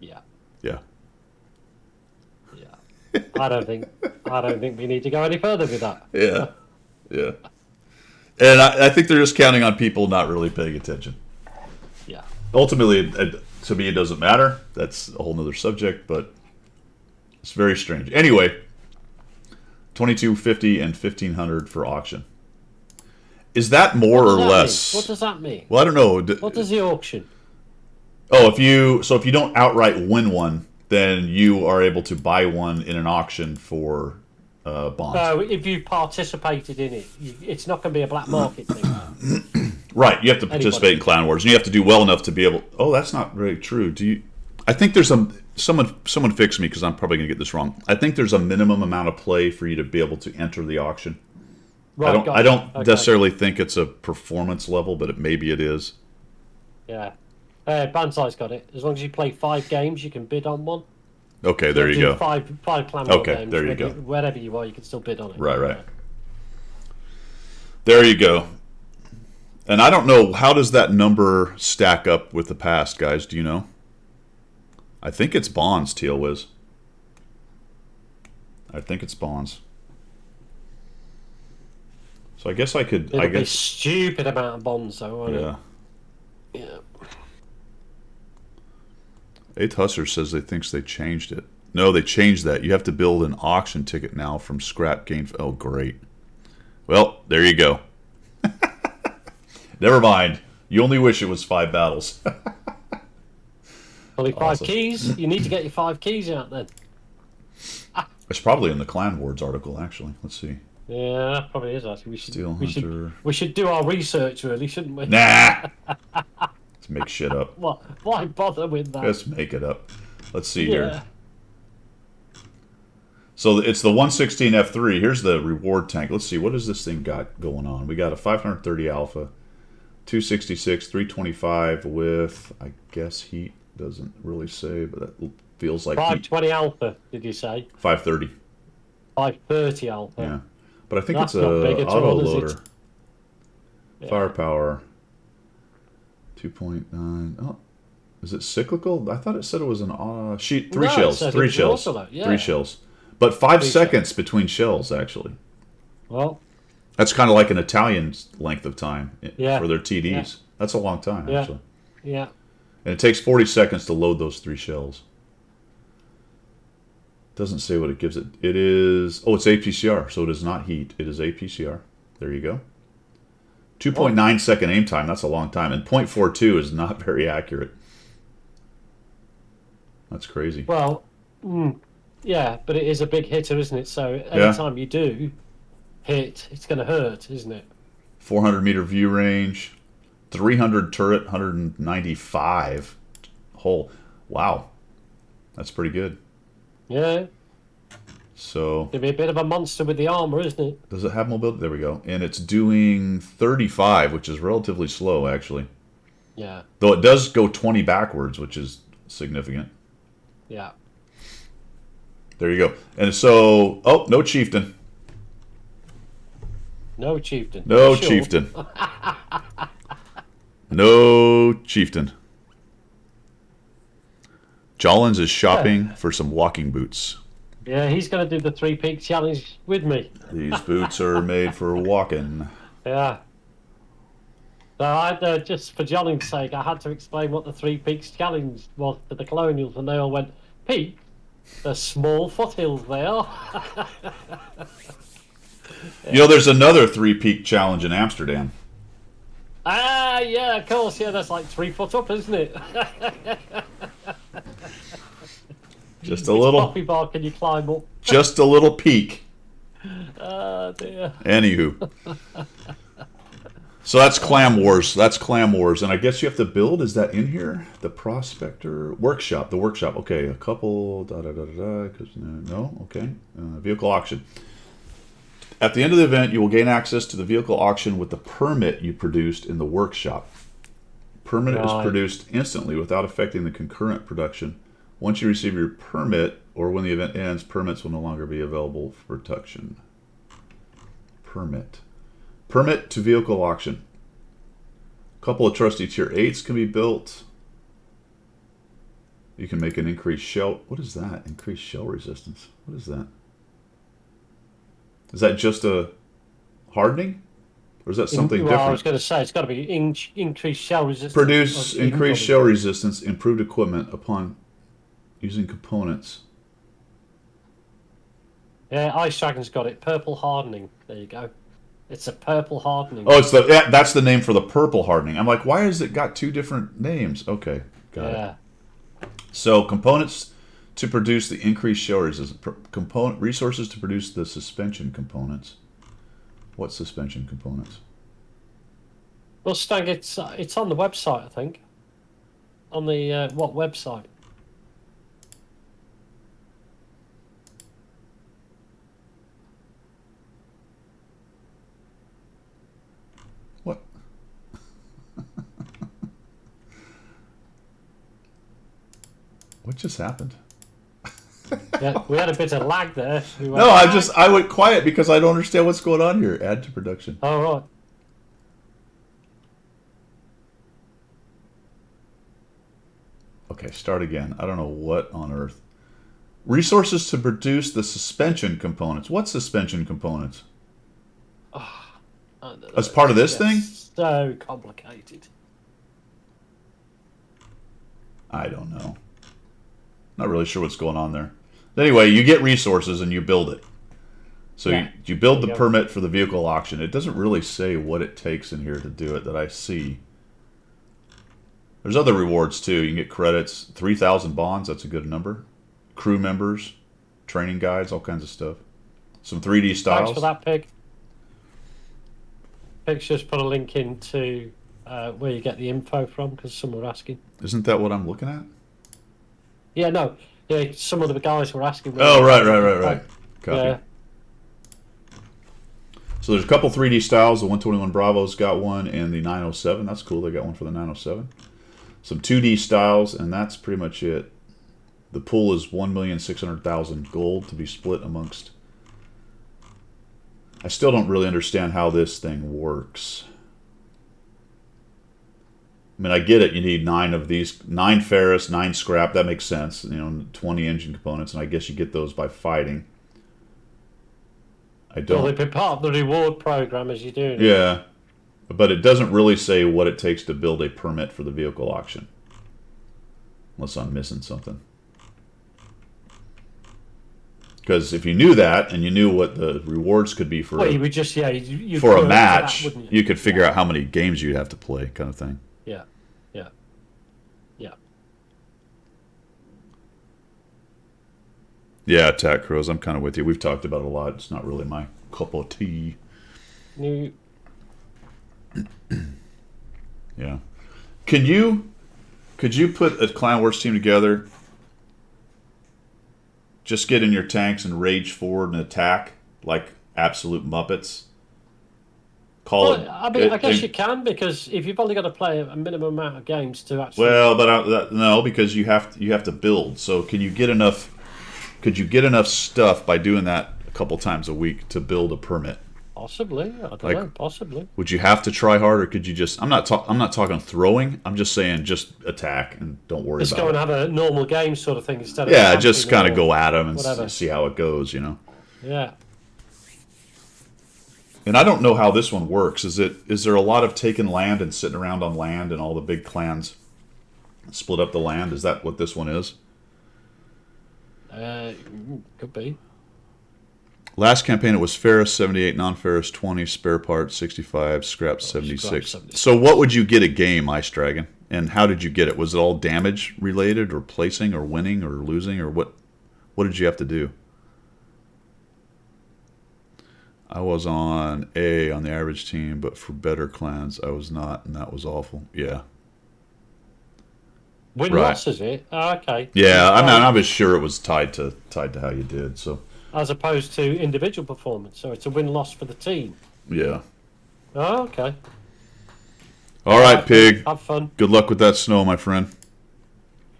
B: Yeah.
A: Yeah.
B: Yeah. I don't think we need to go any further with that.
A: Yeah. Yeah. And I think they're just counting on people not really paying attention.
B: Yeah.
A: Ultimately, to me, it doesn't matter. That's a whole nother subject, but it's very strange. Anyway, 2,250 and 1,500 for auction. Is that more or less?
B: What does that mean?
A: Well, I don't know.
B: What does the auction?
A: Oh, if you don't outright win one, then you are able to buy one in an auction for bonds.
B: So if you participated in it, it's not going to be a black market thing.
A: Right, you have to participate in Clan Wars, and you have to do well enough to be able. Oh, that's not very true. Do you? I think there's someone fix me because I'm probably going to get this wrong. I think there's a minimum amount of play for you to be able to enter the auction.
B: Right,
A: I don't necessarily think it's a performance level, but maybe it is.
B: Yeah. Bansai's got it. As long as you play 5 games, you can bid on one.
A: Okay, there you go.
B: Five Clan War
A: Okay,
B: games.
A: there you go.
B: Wherever you are, you can still bid on it.
A: Right. There you go. And I don't know, how does that number stack up with the past, guys? Do you know? I think it's bonds, Teal Wiz. I think it's bonds. So I guess I could.
B: It'll be a stupid amount of bonds, though, won't it? Yeah.
A: Eighth Husser says they thinks they changed it. No, they changed that. You have to build an auction ticket now from scrap game. Oh, great. Well, there you go. Never mind. You only wish it was 5 battles.
B: Only 5 keys? You need to get your 5 keys out then.
A: It's probably in the Clan Wars article, actually. Let's see.
B: Yeah, that probably is, actually.
A: Steel Hunter.
B: We should do our research, really, shouldn't we?
A: Nah! Let's make shit up.
B: What? Why bother with that?
A: Let's make it up. Let's see here. So it's the 116 F3. Here's the reward tank. Let's see. What does this thing got going on? We got a 530 Alpha, 266, 325 with, I guess, heat. Doesn't really say, but that feels like
B: 520 Alpha, did you say?
A: 530.
B: 530 Alpha.
A: Yeah. But I think
B: That's
A: it's
B: not
A: a
B: big at
A: auto
B: all, is
A: loader.
B: it? Yeah.
A: Firepower 2.9. Oh, is it cyclical? I thought it said it was an sheet. 3
B: No, it
A: shells.
B: said
A: 3
B: it was
A: shells.
B: auto load, yeah.
A: 3 shells. But 5
B: 3
A: seconds between shells, actually.
B: Well,
A: That's kind of like an Italian length of time
B: Yeah.
A: for their TDs.
B: Yeah.
A: That's a long time,
B: Yeah.
A: actually.
B: yeah.
A: And it takes 40 seconds to load those 3 shells. Doesn't say what it gives it. It is... Oh, it's APCR, so it is not heat. It is APCR. There you go. 2.9 second aim time. That's a long time. And 0.42 is not very accurate. That's crazy.
B: Well, yeah, but it is a big hitter, isn't it? So anytime you do hit, it's going to hurt, isn't it?
A: 400 meter view range. 300 turret, 195 hole. Wow. That's pretty good.
B: Yeah.
A: So
B: It'll be a bit of a monster with the armor, isn't it?
A: does it have mobility? There we go. And it's doing 35, which is relatively slow, actually.
B: Yeah.
A: Though it does go 20 backwards, which is significant.
B: Yeah.
A: There you go. And so, oh, no chieftain.
B: No chieftain.
A: No
B: Sure.
A: chieftain. No chieftain. Jollins is shopping for some walking boots.
B: Yeah, he's going to do the 3 Peak Challenge with me.
A: These boots are made for walking.
B: Yeah. So I had, just for Johnny's sake, I had to explain what the 3 Peaks Challenge was to the Colonials, and they all went, "Peak? They're small foothills, they are."
A: You know, there's another 3-peak challenge in Amsterdam.
B: Ah, yeah, of course, yeah, that's like 3 foot up, isn't it?
A: Just a little,
B: Coffee bar, can you climb up?
A: just a little peak.
B: Oh, dear.
A: Anywho. So that's Clam Wars. That's Clam Wars. And I guess you have to build, is that in here? The Prospector Workshop. The workshop. Okay, a couple, no, okay. Vehicle auction. At the end of the event, you will gain access to the vehicle auction with the permit you produced in the workshop. Permit is produced instantly without affecting the concurrent production. Once you receive your permit, or when the event ends, permits will no longer be available for production. Permit. Permit to vehicle auction. A couple of trusty tier 8s can be built. You can make an increased shell. What is that? Increased shell resistance. What is that? Is that just a hardening? Or is that something
B: Well,
A: different?
B: I was going to say, it's got to be increased shell resistance.
A: Produce
B: or
A: increased
B: income.
A: shell resistance, improved equipment upon using components.
B: Yeah, Ice Dragon's got it. Purple hardening. There you go. It's a purple hardening.
A: Oh, that's the name for the purple hardening. I'm like, why has it got 2 different names? Okay, got it.
B: Yeah.
A: So components to produce the increased shell resistance. Component resources to produce the suspension components. What suspension components?
B: Well, Stag, it's on the website, I think. On the what website?
A: What? What just happened?
B: Yeah, we had a bit of lag there. We went,
A: No, I went quiet because I don't understand what's going on here. Add to production.
B: Oh, right.
A: Okay, start again. I don't know what on earth. Resources to produce the suspension components. What suspension components? As part of this thing?
B: So complicated.
A: I don't know. Not really sure what's going on there. Anyway, you get resources and you build it. So
B: Yeah.
A: you build
B: There
A: the
B: you go.
A: permit for the vehicle auction. It doesn't really say what it takes in here to do it that I see. There's other rewards too. You can get credits. 3,000 bonds, that's a good number. Crew members, training guides, all kinds of stuff. Some 3D styles.
B: Thanks for that, Pig. Pig's just put a link into where you get the info from, because some were asking.
A: Isn't that what I'm looking at?
B: Yeah, no. Yeah, some of the guys were asking.
A: Oh, right. Copy.
B: Yeah.
A: So there's a couple 3D styles. The 121 Bravo's got one, and the 907. That's cool. They got one for the 907. Some 2D styles, and that's pretty much it. The pool is 1,600,000 gold to be split amongst. I still don't really understand how this thing works. I mean, I get it. You need 9 of these, 9 ferrous, 9 scrap. That makes sense. 20 engine components, and I guess you get those by fighting. I don't.
B: Well, they've been part of the reward program as you're doing it.
A: Yeah, but it doesn't really say what it takes to build a permit for the vehicle auction. Unless I'm missing something. Because if you knew that, and you knew what the rewards could be for
B: Well, you would just, you'd
A: for a
B: go into that,
A: match,
B: wouldn't
A: you could figure out how many games you'd have to play, kind of thing.
B: Yeah.
A: Yeah, Attack Crows, I'm kind of with you. We've talked about it a lot. It's not really my cup of tea.
B: New.
A: Yeah. Could you put a Clan Wars team together? Just get in your tanks and rage forward and attack like absolute Muppets.
B: Well, I mean, I guess you can, because if you've only got to play a minimum amount of games to actually.
A: Well, but no, because you have to build. So can you get enough? Could you get enough stuff by doing that a couple times a week to build a permit?
B: I Possibly. I don't
A: Like-
B: know. Possibly.
A: Would you have to try hard, or could you just? I'm not talking throwing. I'm just saying just attack and don't worry
B: Just
A: about
B: go and
A: it.
B: have a normal game sort of thing instead of
A: Yeah, just
B: camping
A: kind of
B: or-
A: go at them and
B: whatever.
A: see how it goes.
B: Yeah.
A: And I don't know how this one works. Is there a lot of taking land and sitting around on land and all the big clans split up the land? Is that what this one is?
B: Could be.
A: Last campaign it was Ferris 78, non-Ferris 20, spare parts 65, scrap 76.
B: 76.
A: So what would you get a game, Ice Dragon? And how did you get it? Was it all damage related, or placing, or winning, or losing, or what? What did you have to do? I was on A on the average team, but for better clans I was not, and that was awful. Yeah.
B: Win
A: Right.
B: loss, is it? Oh, okay.
A: Yeah, I was sure it was tied to how you did. So
B: As opposed to individual performance, so it's a win loss for the team.
A: yeah.
B: Oh, okay.
A: All right, Pig.
B: Have fun.
A: Good luck with that snow, my friend.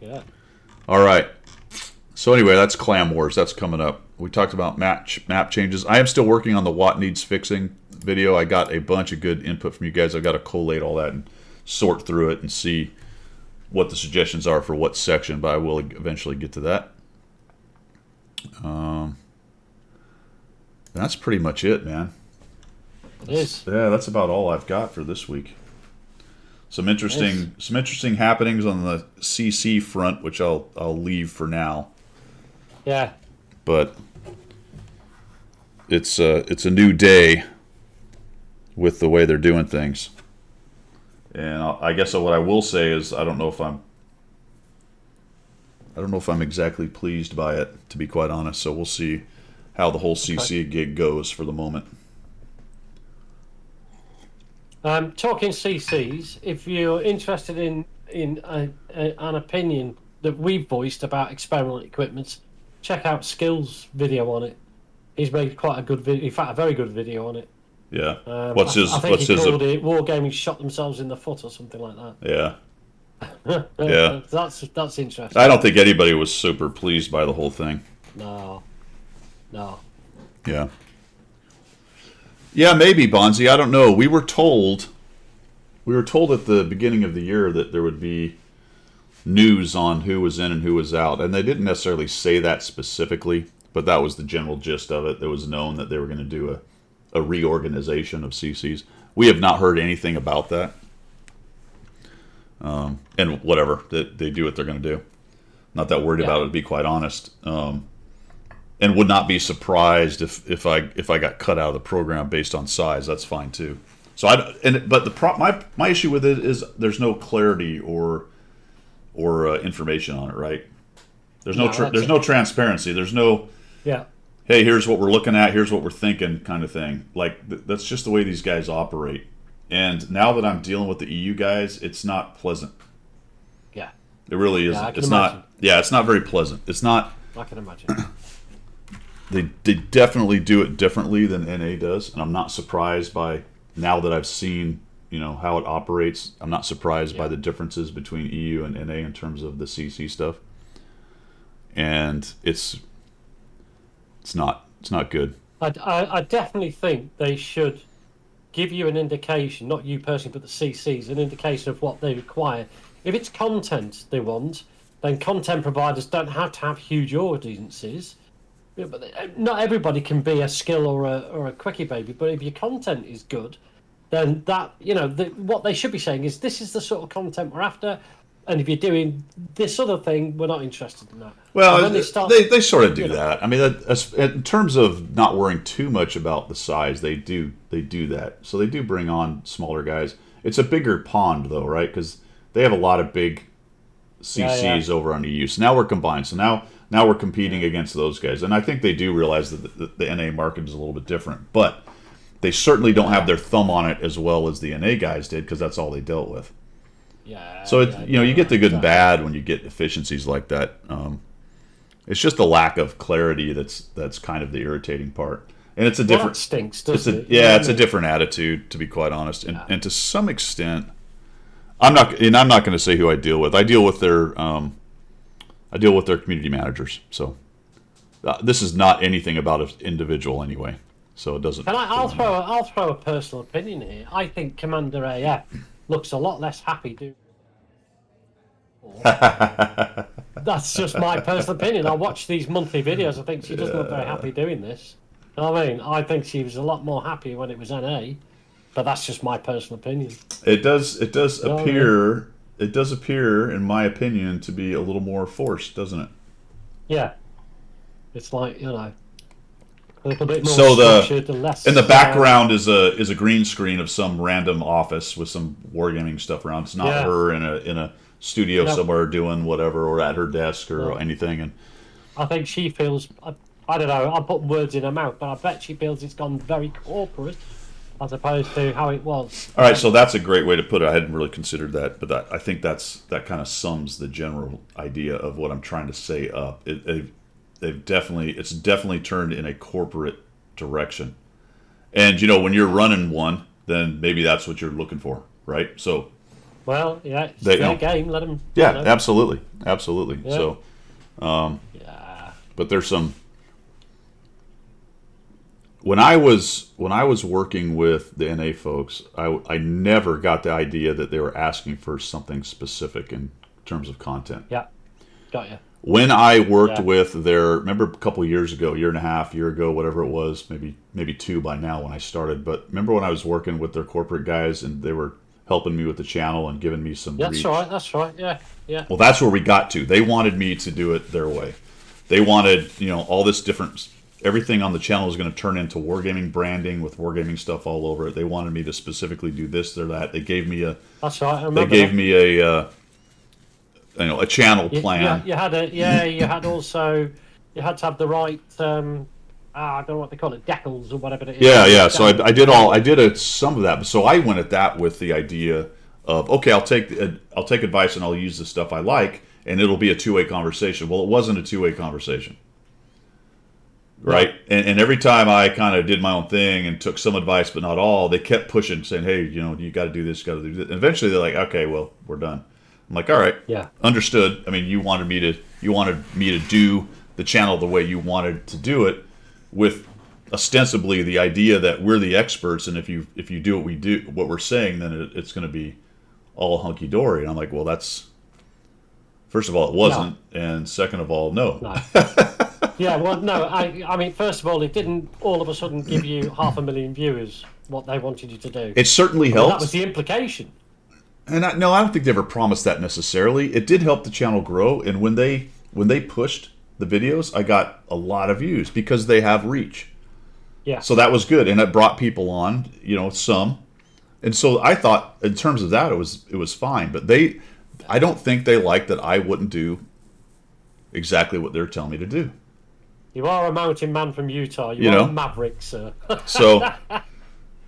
B: Yeah.
A: All right. So anyway, that's Clan Wars. That's coming up. We talked about map changes. I am still working on the what needs fixing video. I got a bunch of good input from you guys. I've got to collate all that and sort through it and see what the suggestions are for what section, but I will eventually get to that. That's pretty much it, man.
B: It is.
A: Yeah, that's about all I've got for this week. Some interesting happenings on the CC front, which I'll leave for now.
B: Yeah.
A: But it's a new day with the way they're doing things. And I guess what I will say is I don't know if I'm exactly pleased by it, to be quite honest. So we'll see how the whole CC gig goes for the moment.
B: Talking CCs, if you're interested in an opinion that we've voiced about experimental equipment, check out Skill's video on it. He's made quite a good video, in fact, a very good video on it.
A: Yeah.
B: I think
A: What's
B: he
A: his?
B: called it Wargaming shot themselves in the foot or something like that.
A: Yeah. Yeah.
B: That's interesting.
A: I don't think anybody was super pleased by the whole thing.
B: No.
A: Yeah. Yeah, maybe, Bonzi. I don't know. We were told at the beginning of the year that there would be news on who was in and who was out. And they didn't necessarily say that specifically, but that was the general gist of it. It was known that they were going to do a reorganization of CCs. We have not heard anything about that. And whatever, they do what they're going to do. Not that worried about it, to be quite honest. And would not be surprised if I got cut out of the program based on size. That's fine too. So my issue with it is there's no clarity or information on it. Right? There's no transparency. There's no
B: Yeah.
A: hey, here's what we're looking at. Here's what we're thinking, kind of thing. Like that's just the way these guys operate. And now that I'm dealing with the EU guys, it's not pleasant.
B: Yeah.
A: It really isn't.
B: I can
A: It's
B: imagine.
A: not. Yeah, it's not very pleasant. It's not.
B: I can imagine.
A: They definitely do it differently than NA does, and I'm not surprised by now that I've seen how it operates. I'm not surprised by the differences between EU and NA in terms of the CC stuff, and it's not good.
B: I definitely think they should give you an indication, not you personally, but the CCs, an indication of what they require. If it's content they want, then content providers don't have to have huge audiences. Yeah, but not everybody can be a skill or a quickie baby. But if your content is good, then that what they should be saying is this is the sort of content we're after. And if you're doing this other thing, we're not interested in that.
A: Well,
B: And then
A: they sort of do that. I mean, in terms of not worrying too much about the size, they do that. So they do bring on smaller guys. It's a bigger pond, though, right? Because they have a lot of big CCs over on EU. So now we're combined. So now we're competing against those guys. And I think they do realize that the NA market is a little bit different. But they certainly don't have their thumb on it as well as the NA guys did, because that's all they dealt with.
B: Yeah.
A: So you get the good and bad when you get efficiencies like that. It's just the lack of clarity that's kind of the irritating part, and it's a different
B: that stinks, doesn't it?
A: it's a different attitude, to be quite honest, and to some extent, I'm not going to say who I deal with. I deal with their community managers. So this is not anything about an individual anyway. So it doesn't.
B: I'll throw a personal opinion here. I think Commander AF looks a lot less happy doing. That's just my personal opinion. I watch these monthly videos. I think she doesn't look very happy doing this. You know what I mean? I think she was a lot more happy when it was NA, but that's just my personal opinion.
A: It does
B: know
A: appear. It does appear, in my opinion, to be a little more forced, doesn't it?
B: Yeah, it's like, you know, a little bit more
A: So
B: structured and less.
A: in the background is a green screen of some random office with some wargaming stuff around. It's not
B: Yeah.
A: her in a studio
B: Yep.
A: somewhere doing whatever, or at her desk or
B: Yeah.
A: anything. And
B: I think she feels. I don't know. I'm putting words in her mouth, but I bet she feels it's gone very corporate as opposed to how it was.
A: all right, so that's a great way to put it. I hadn't really considered that, but I think that kind of sums the general idea of what I'm trying to say up. It's definitely turned in a corporate direction. And you know, when you're running one, then maybe that's what you're looking for, right? So
B: Well, yeah, it's
A: They-
B: their
A: no.
B: game. Let them.
A: yeah,
B: You know.
A: absolutely.
B: Yeah.
A: So,
B: Yeah.
A: but there's some. When I was working with the NA folks, I never got the idea that they were asking for something specific in terms of content.
B: Yeah. Got you.
A: When I worked
B: Yeah.
A: with remember a couple of years ago, year and a half, year ago, whatever it was, maybe two by now when I started. But remember when I was working with their corporate guys and they were helping me with the channel and giving me some
B: That's
A: reach.
B: right. That's right. Yeah. Yeah.
A: Well, that's where we got to. They wanted me to do it their way. They wanted, all this different. Everything on the channel is going to turn into wargaming branding with wargaming stuff all over it. They wanted me to specifically do this or that. They gave me
B: That's right. I
A: They
B: remember
A: gave
B: that.
A: me a channel plan.
B: You had you had also you had to have the right I don't know what they call it, decals or whatever it is.
A: Yeah. So I did some of that. So I went at that with the idea of, okay, I'll take advice and I'll use the stuff I like, and it'll be a two-way conversation. Well, it wasn't a two-way conversation, right? And every time I kind of did my own thing and took some advice, but not all, they kept pushing, saying, hey, you got to do this, got to do this. And eventually they're like, okay, well, we're done. I'm like, all right,
B: Yeah.
A: understood. I mean, you wanted me to do the channel the way you wanted to do it, with ostensibly the idea that we're the experts, and if you do what we're saying, then it's going to be all hunky dory. And I'm like, well, that's, first of all, it wasn't, and second of all, no.
B: No. Yeah, well, no, I mean, first of all, it didn't all of a sudden give you 500,000 viewers, what they wanted you to do.
A: It certainly
B: Well,
A: helped.
B: that was the implication.
A: And I don't think they ever promised that necessarily. It did help the channel grow, and when they pushed the videos, I got a lot of views because they have reach.
B: Yeah.
A: So that was good, and it brought people on, some. And so I thought, in terms of that, it was fine. But I don't think they liked that I wouldn't do exactly what they're telling me to do.
B: You are a mountain man from Utah. You
A: You
B: are
A: know?
B: a maverick, sir.
A: So,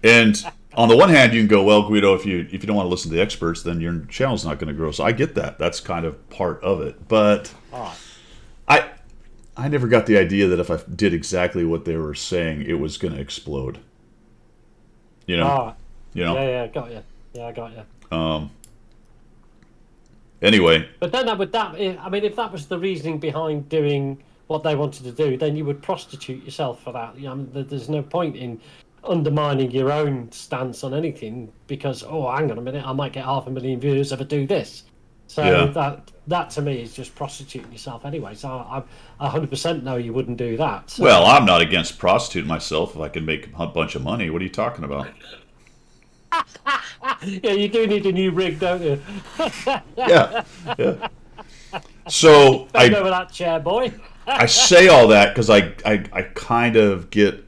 A: and on the one hand, you can go, well, Guido, if you don't want to listen to the experts, then your channel's not going to grow. So I get that. That's kind of part of it. But
B: All right.
A: I never got the idea that if I did exactly what they were saying, it was going to explode.
B: All right.
A: Yeah,
B: got you. Yeah, I got you.
A: Anyway,
B: But then I mean, if that was the reasoning behind doing what they wanted to do, then you would prostitute yourself for that. There's no point in undermining your own stance on anything because, hang on a minute, I might get 500,000 viewers if I do this. So
A: Yeah.
B: that to me is just prostituting yourself anyway. So I 100% know you wouldn't do that. So.
A: well, I'm not against prostituting myself if I can make a bunch of money. What are you talking about?
B: Yeah, you do need a new rig, don't you?
A: Yeah. So
B: Bend over that chair, boy.
A: I say all that because I'm kind of getting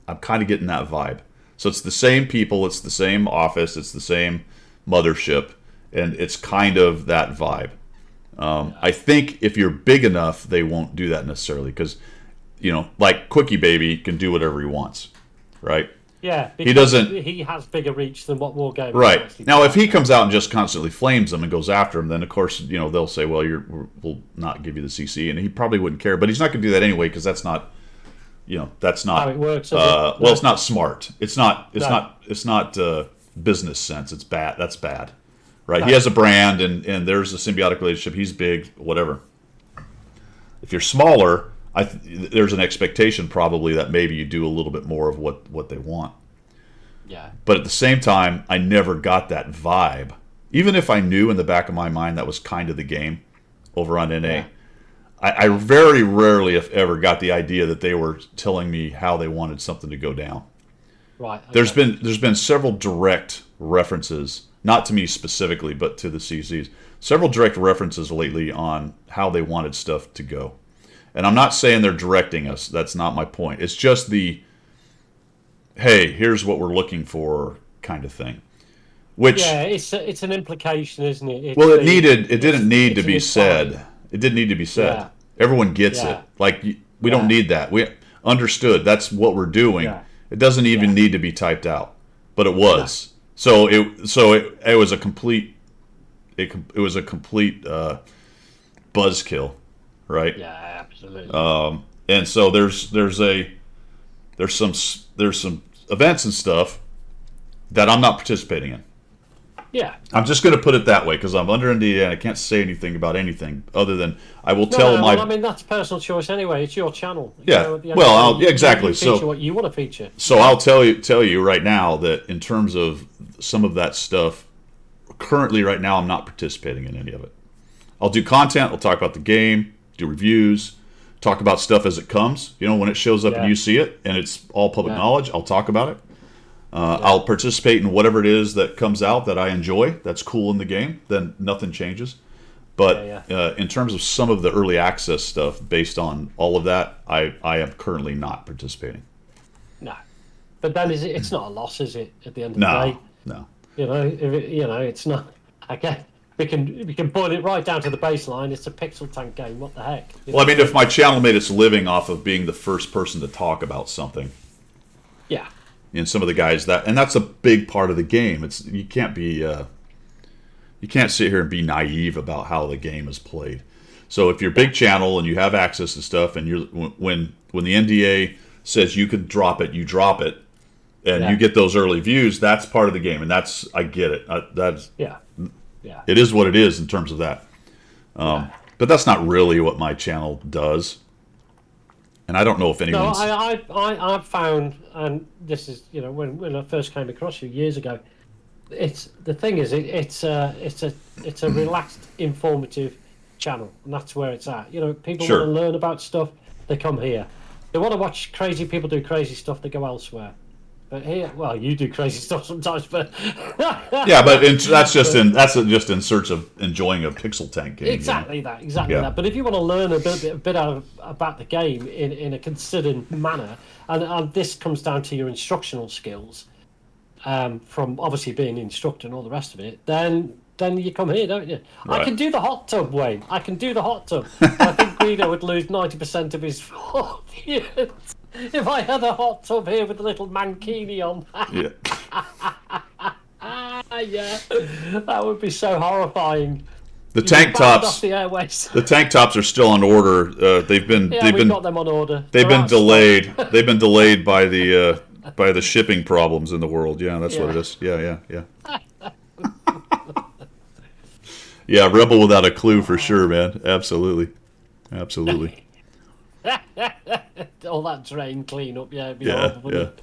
A: that vibe. So it's the same people, it's the same office, it's the same mothership, and it's kind of that vibe. I think if you're big enough, they won't do that necessarily because, like Quickie Baby can do whatever he wants, right?
B: Yeah,
A: He doesn't.
B: He has bigger reach than what Wargaming.
A: Right.
B: actually
A: Now,
B: does.
A: if he comes out and just constantly flames them and goes after them, then of course, they'll say, well, we'll not give you the CC, and he probably wouldn't care. But he's not going to do that anyway because that's not, that's not
B: How it works, is it?
A: well, it's not smart. It's not.
B: No.
A: It's not business sense. It's bad. That's bad, right? He has a brand, and there's a symbiotic relationship. He's big, whatever. If you're smaller, there's an expectation probably that maybe you do a little bit more of what they want.
B: Yeah.
A: But at the same time, I never got that vibe. Even if I knew in the back of my mind that was kind of the game over on NA,
B: Yeah.
A: I very rarely, if ever, got the idea that they were telling me how they wanted something to go down.
B: Right. Okay.
A: There's been several direct references, not to me specifically, but to the CCs. Several direct references lately on how they wanted stuff to go. And I'm not saying they're directing us. That's not my point. It's just the, hey, here's what we're looking for kind of thing. Which,
B: Yeah, it's an implication, isn't it? It's
A: well, it
B: the-
A: didn't need to
B: it's
A: be
B: an
A: said.
B: implication.
A: It didn't need to be said.
B: Yeah.
A: Everyone gets
B: Yeah.
A: it. Like, we don't
B: Yeah.
A: need that. We understood. That's what we're doing.
B: Yeah.
A: It doesn't even
B: Yeah.
A: need to be typed out. But it was. So it was a complete it was a complete buzzkill, right?
B: Yeah, absolutely.
A: And so there's some events and stuff that I'm not participating in.
B: yeah.
A: I'm just going to put it that way because I'm under NDA and I can't say anything about anything other than I will
B: No,
A: tell
B: no,
A: my.
B: well, I mean, that's personal choice anyway. It's your channel.
A: Yeah.
B: At the end
A: Well,
B: of the day,
A: exactly.
B: You feature
A: So-
B: what you want to feature.
A: So I'll tell you right now that in terms of some of that stuff, currently right now I'm not participating in any of it. I'll do content. I'll talk about the game, do reviews, talk about stuff as it comes. You know, when it shows up
B: Yeah.
A: and you see it and it's all public
B: Yeah.
A: knowledge, I'll talk about it. I'll participate in whatever it is that comes out that I enjoy, that's cool in the game, then nothing changes. But
B: Yeah,
A: in terms of some of the early access stuff based on all of that, I am currently not participating.
B: No. But then it's not a loss, is it? At the end of the day,
A: No.
B: It's not. Okay, we can boil it right down to the baseline. It's a pixel tank game. What the heck?
A: Well, I mean, if my channel made its living off of being the first person to talk about something,
B: Yeah.
A: and some of the guys and that's a big part of the game. It's you can't sit here and be naive about how the game is played. So if you're a big channel and you have access to stuff, and when the NDA says you can drop it, you drop it, and
B: Yeah.
A: you get those early views. That's part of the game, and I get it. That's
B: Yeah. Yeah.
A: it is what it is in terms of that. But that's not really what my channel does. And I don't know if
B: No,
A: anyone's.
B: I've found, and this is when I first came across you years ago. It's the thing is it's a relaxed, informative channel, and that's where it's at. People
A: Sure.
B: want to learn about stuff, they come here. They want to watch crazy people do crazy stuff, they go elsewhere. But here, well, you do crazy stuff sometimes, but
A: Yeah, but that's just in search of enjoying a pixel tank game.
B: exactly
A: Yeah.
B: that. But if you want to learn a bit about the game in a considered manner, and this comes down to your instructional skills, from obviously being an instructor and all the rest of it, then you come here, don't you?
A: Right.
B: I can do the hot tub, Wayne. I can do the hot tub. I think Guido would lose 90% of his audience if I had a hot tub here with a little mankini on.
A: Yeah.
B: Yeah, that would be so horrifying.
A: The
B: You'd
A: tank
B: be banned
A: tops.
B: off the airways.
A: The tank tops are still on order. They've been
B: Yeah,
A: they've
B: we've
A: been
B: got them on order.
A: they've
B: They're
A: been
B: out of stock.
A: delayed. They've been delayed by the shipping problems in the world. Yeah, that's what it
B: Yeah.
A: is. Yeah. Yeah, Rebel without a clue for sure, man. Absolutely.
B: All that drain cleanup, yeah. It'd be
A: Yeah,
B: horrible, wouldn't
A: yeah.
B: it?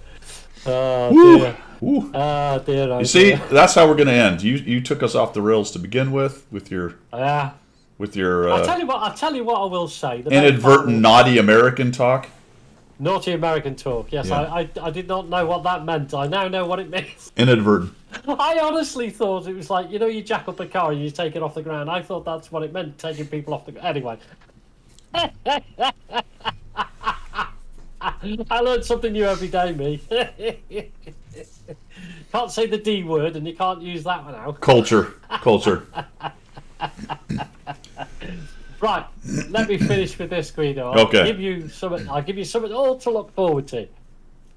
B: Oh dear.
A: Woo.
B: Oh dear. Oh
A: You see,
B: dear.
A: that's how we're going to end. You took us off the rails to begin with your
B: Yeah.
A: uh,
B: I'll tell you what I will say. The
A: inadvertent
B: very
A: naughty American talk.
B: naughty American talk. Yes,
A: Yeah.
B: I did not know what that meant. I now know what it means.
A: Inadvertent.
B: I honestly thought it was like, you jack up a car and you take it off the ground. I thought that's what it meant, taking people off the ground. Anyway. I learned something new every day, me. Can't say the D word, and you can't use that one now.
A: Culture.
B: Right, let me finish with this, Guido.
A: Okay.
B: I'll give you something all to look forward to.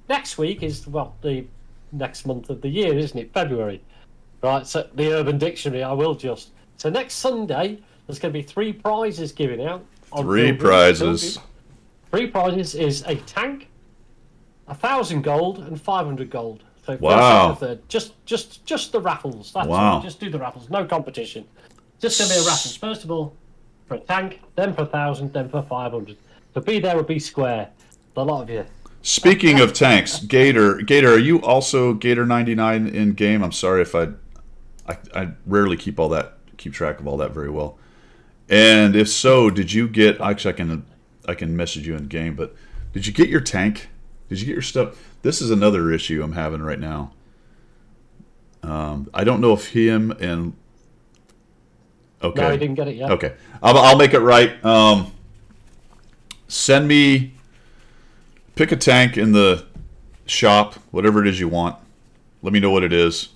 B: Next week is, the next month of the year, isn't it? February. Right, so the Urban Dictionary, So next Sunday, there's going to be 3 prizes given out. on
A: 3
B: Pilgrim.
A: prizes.
B: 3 prizes is a tank, 1,000 gold, and 500 gold. So first,
A: Wow.
B: second, third. Just the raffles. That's
A: Wow.
B: all. Just do the raffles. No competition. Just going to be a raffle. First of all, for a tank, then for 1,000, then for 500. So be there or be square. A lot of you.
A: Speaking of tanks, Gator, are you also Gator 99 in game? I'm sorry if I rarely keep track of all that very well. And if so, did you get? Actually, I can message you in game, but did you get your tank? Did you get your stuff? This is another issue I'm having right now. I don't know if him and okay,
B: No, he didn't get it yet.
A: okay, I'll make it right. Send me. Pick a tank in the shop, whatever it is you want. Let me know what it is.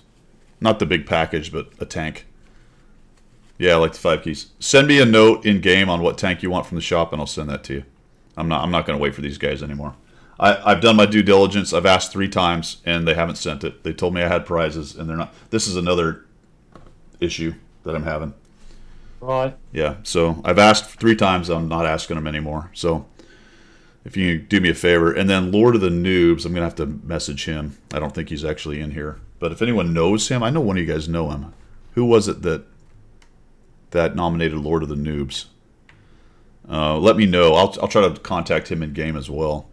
A: Not the big package, but a tank. Yeah, I like the 5 keys. Send me a note in game on what tank you want from the shop, and I'll send that to you. I'm not going to wait for these guys anymore. I've done my due diligence. I've asked 3 times, and they haven't sent it. They told me I had prizes, and they're not. This is another issue that I'm having.
B: Right.
A: Yeah, so I've asked 3 times. I'm not asking them anymore. So if you do me a favor, and then Lord of the Noobs, I'm going to have to message him. I don't think he's actually in here. But if anyone knows him, I know one of you guys know him. Who was it that nominated Lord of the Noobs? Let me know. I'll try to contact him in game as well.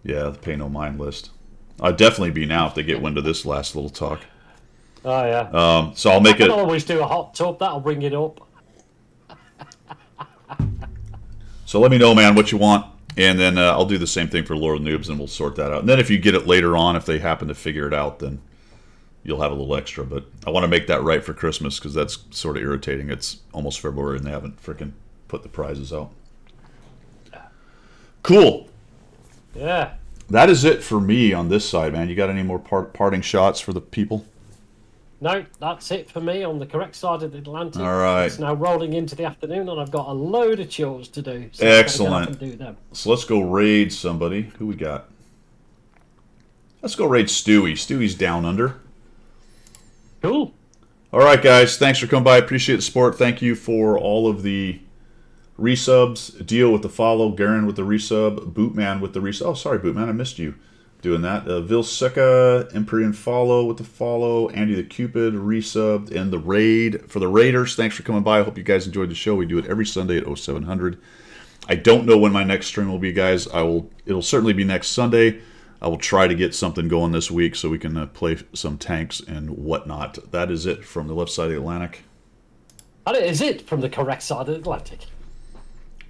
A: Yeah, the pay no mind list. I'd definitely be now if they get wind of this last little talk.
B: Oh yeah.
A: So I'll make
B: I
A: it.
B: can always do a hot tub. That'll bring it up.
A: So let me know, man, what you want, and then I'll do the same thing for Lord of the Noobs, and we'll sort that out. And then if you get it later on, if they happen to figure it out, then you'll have a little extra. But I want to make that right for Christmas because that's sort of irritating. It's almost February and they haven't freaking put the prizes out. Cool.
B: Yeah.
A: That is it for me on this side, man. You got any more parting shots for the people?
B: No, that's it for me on the correct side of the Atlantic.
A: All right.
B: It's now rolling into the afternoon, and I've got a load of chores to do. So
A: Excellent.
B: I've got to get up and do them.
A: So let's go raid somebody. Who we got? Let's go raid Stewie. Stewie's down under.
B: Cool.
A: All right, guys. Thanks for coming by. Appreciate the support. Thank you for all of the resubs. Dio with the follow. Garen with the resub. Bootman with the resub. Oh, sorry, Bootman. I missed you doing that. Vilseca, Empyrean follow with the follow. Andy the Cupid resubbed. And the raid for the Raiders. Thanks for coming by. I hope you guys enjoyed the show. We do it every Sunday at 0700. I don't know when my next stream will be, guys. It'll certainly be next Sunday. I will try to get something going this week so we can play some tanks and whatnot. That is it from the left side of the Atlantic.
B: And it is it from the correct side of the Atlantic.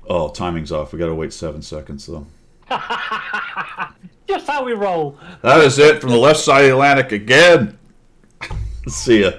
A: Oh, timing's off. We got to wait 7 seconds, though.
B: Just how we roll.
A: That is it from the left side of the Atlantic again. See ya.